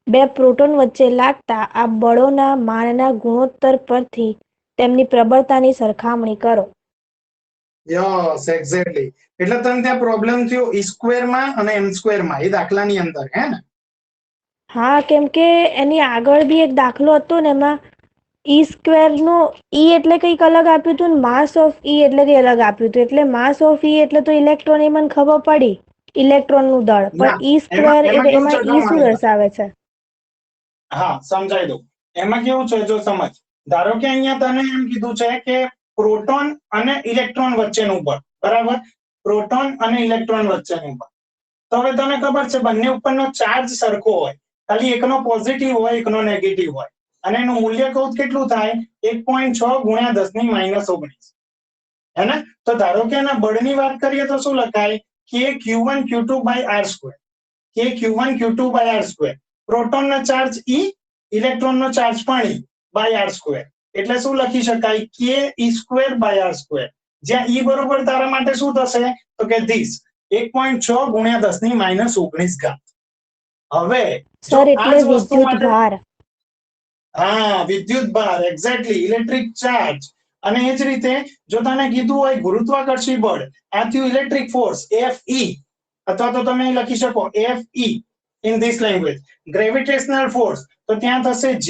બે પ્રોટોન વચ્ચે લાગતા આ બળોના માનના ગુણોત્તર પરથી તેમની પ્રબળતાની સરખામણી કરો. Yes exactly. એટલે તને ત્યાં પ્રોબ્લેમ થયો ઈ સ્ક્વેર માં અને એમ સ્ક્વેર માં, એ દાખલાની અંદર, હે ને? હા, કેમ કે એની આગળ બી એક દાખલો હતો ને, એમાં ઈ સ્ક્વેર નો ઈ એટલે કંઈક અલગ આપ્યું હતું ને માસ ઓફ ઈ એટલે કંઈ અલગ આપ્યું હતું. એટલે માસ ઓફ ઈ એટલે તો ઇલેક્ટ્રોન, એ મને ખબર પડી, ઇલેક્ટ્રોન નું દળ. ના, પણ ઈ સ્ક્વેર એમાં કેવું છે, એમાં જો ઈ શું માનીતા. દર્શાવે છે? હા, સમજાઈ દઉં. એમાં કેવું છે, જો સમજ. ધારો કે અહીંયા તને એમ કીધું છે કે પ્રોટોન અને ઇલેક્ટ્રોન વચ્ચેનું બળ, બરાબર? પ્રોટોન અને ઇલેક્ટ્રોન વચ્ચેનું બળ. તો હવે તને ખબર છે બંને ઉપરનો ચાર્જ સરખો હોય, ખાલી એકનો પોઝિટિવ હોય, એકનો નેગેટિવ હોય, અને એનું મૂલ્ય કહું કેટલું થાય? 1.6 ગુણ્યા 10⁻19, હે ને? તો ધારો કે એના બળની વાત કરીએ તો શું લખાય? કે Q1 Q2 by R², કે Q1 Q2 by R². પ્રોટોનનો ચાર્જ E, ઇલેક્ટ્રોનનો ચાર્જ પણ E by R². એટલે શું લખી શકાય? કે E² by R². જ્યાં E બરોબર તારા માટે શું થશે? તો કે ધીસ 1.6 ગુણ્યા 10⁻19. હવે જો સર, આ એટલે જ વસ્તુ વિદ્યુત માટે, ભાર. હા, વિદ્યુત ભાર, એક્ઝેક્ટલી, ઇલેક્ટ્રિક ચાર્જ. અને એ જ રીતે જો તને કીધું હોય ગુરુત્વાકર્ષી બળ, આ થયું ઇલેક્ટ્રિક ફોર્સ Fe, અથવા તો તમે લખી શકો Fe in this language. Gravitational force તો ત્યાં થશે G,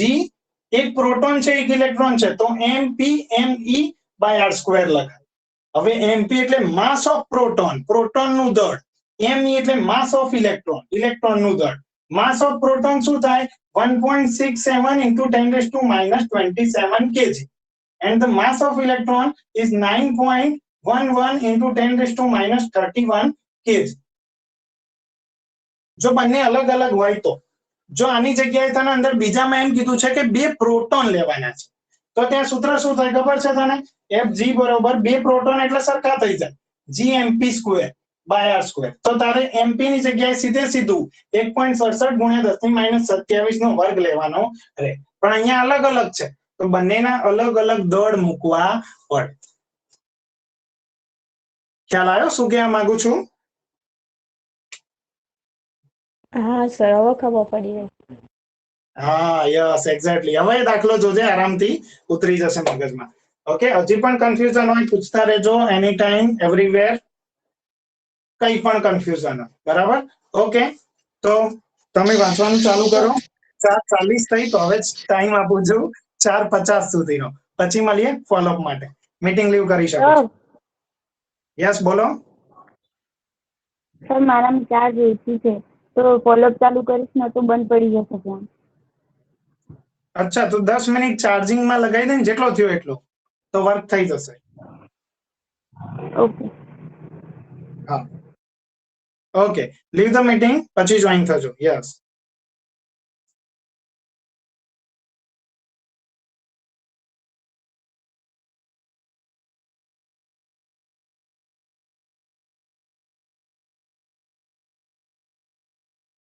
એક પ્રોટોન છે એક ઇલેક્ટ્રોન છે, તો MP me by R² લખાય. હવે MP એટલે માસ ઓફ પ્રોટોન, પ્રોટોનનું દળ. Me એટલે માસ ઓફ ઇલેક્ટ્રોન, ઇલેક્ટ્રોનનું દળ. માસ ઓફ પ્રોટોન શું થાય? 1.67 into 10⁻27 kg. And the mass of electron is 9.11 into 10⁻31 kg. જો બંને અલગ અલગ હોય તો, જો આની જગ્યાએ તને અંદર બીજામાં એમ કીધું છે કે બે પ્રોટોન લેવાના છે, તો ત્યાં સૂત્ર શું થાય ખબર છે તને? Fg બરોબર બે પ્રોટોન એટલે સરખા થઈ જાય, Gmp² by R². તો તારે MP ની જગ્યાએ સીધે સીધું 1.67 ગુણ્યા 10⁻27 નો વર્ગ લેવાનો રહે. પણ અહીંયા અલગ અલગ છે, તો બંનેના અલગ અલગ દળ મૂકવા પડે. ખ્યાલ આવ્યો શું કહેવા માંગુ છું? હા સર, હવે ખબર પડી ગઈ. હા, યસ એક્ઝેક્ટલી. હવે દાખલો જોજે, આરામથી ઉતરી જશે મગજમાં. ઓકે, હજી પણ કન્ફ્યુઝન હોય પૂછતા રહેજો, એની ટાઈમ, એવરીવેર. કઈ પણ કન્ફ્યુઝન હોય, બરાબર? ઓકે, તો તમે વાંચવાનું ચાલુ કરો. 4:40 થઈ, તો હવે ટાઈમ આપું છું 4:50 સુધીનો. પછી મળીએ ફોલોઅપ માટે. મીટિંગ લીવ કરી શકો છો. યસ, બોલો. સર, મારામાં ચાર્જ ઓછી છે, તો ફોલોઅપ ચાલુ કરીશ ને તો બંધ પડી જશે ફોન. અચ્છા, તો 10 મિનિટ ચાર્જિંગમાં લગાવી દે ને, જેટલો થયો એટલો, તો વર્ક થઈ જશે. ઓકે. હા, ઓકે, લીવ ધ મીટિંગ, પછી જોઈન થજો. યસ.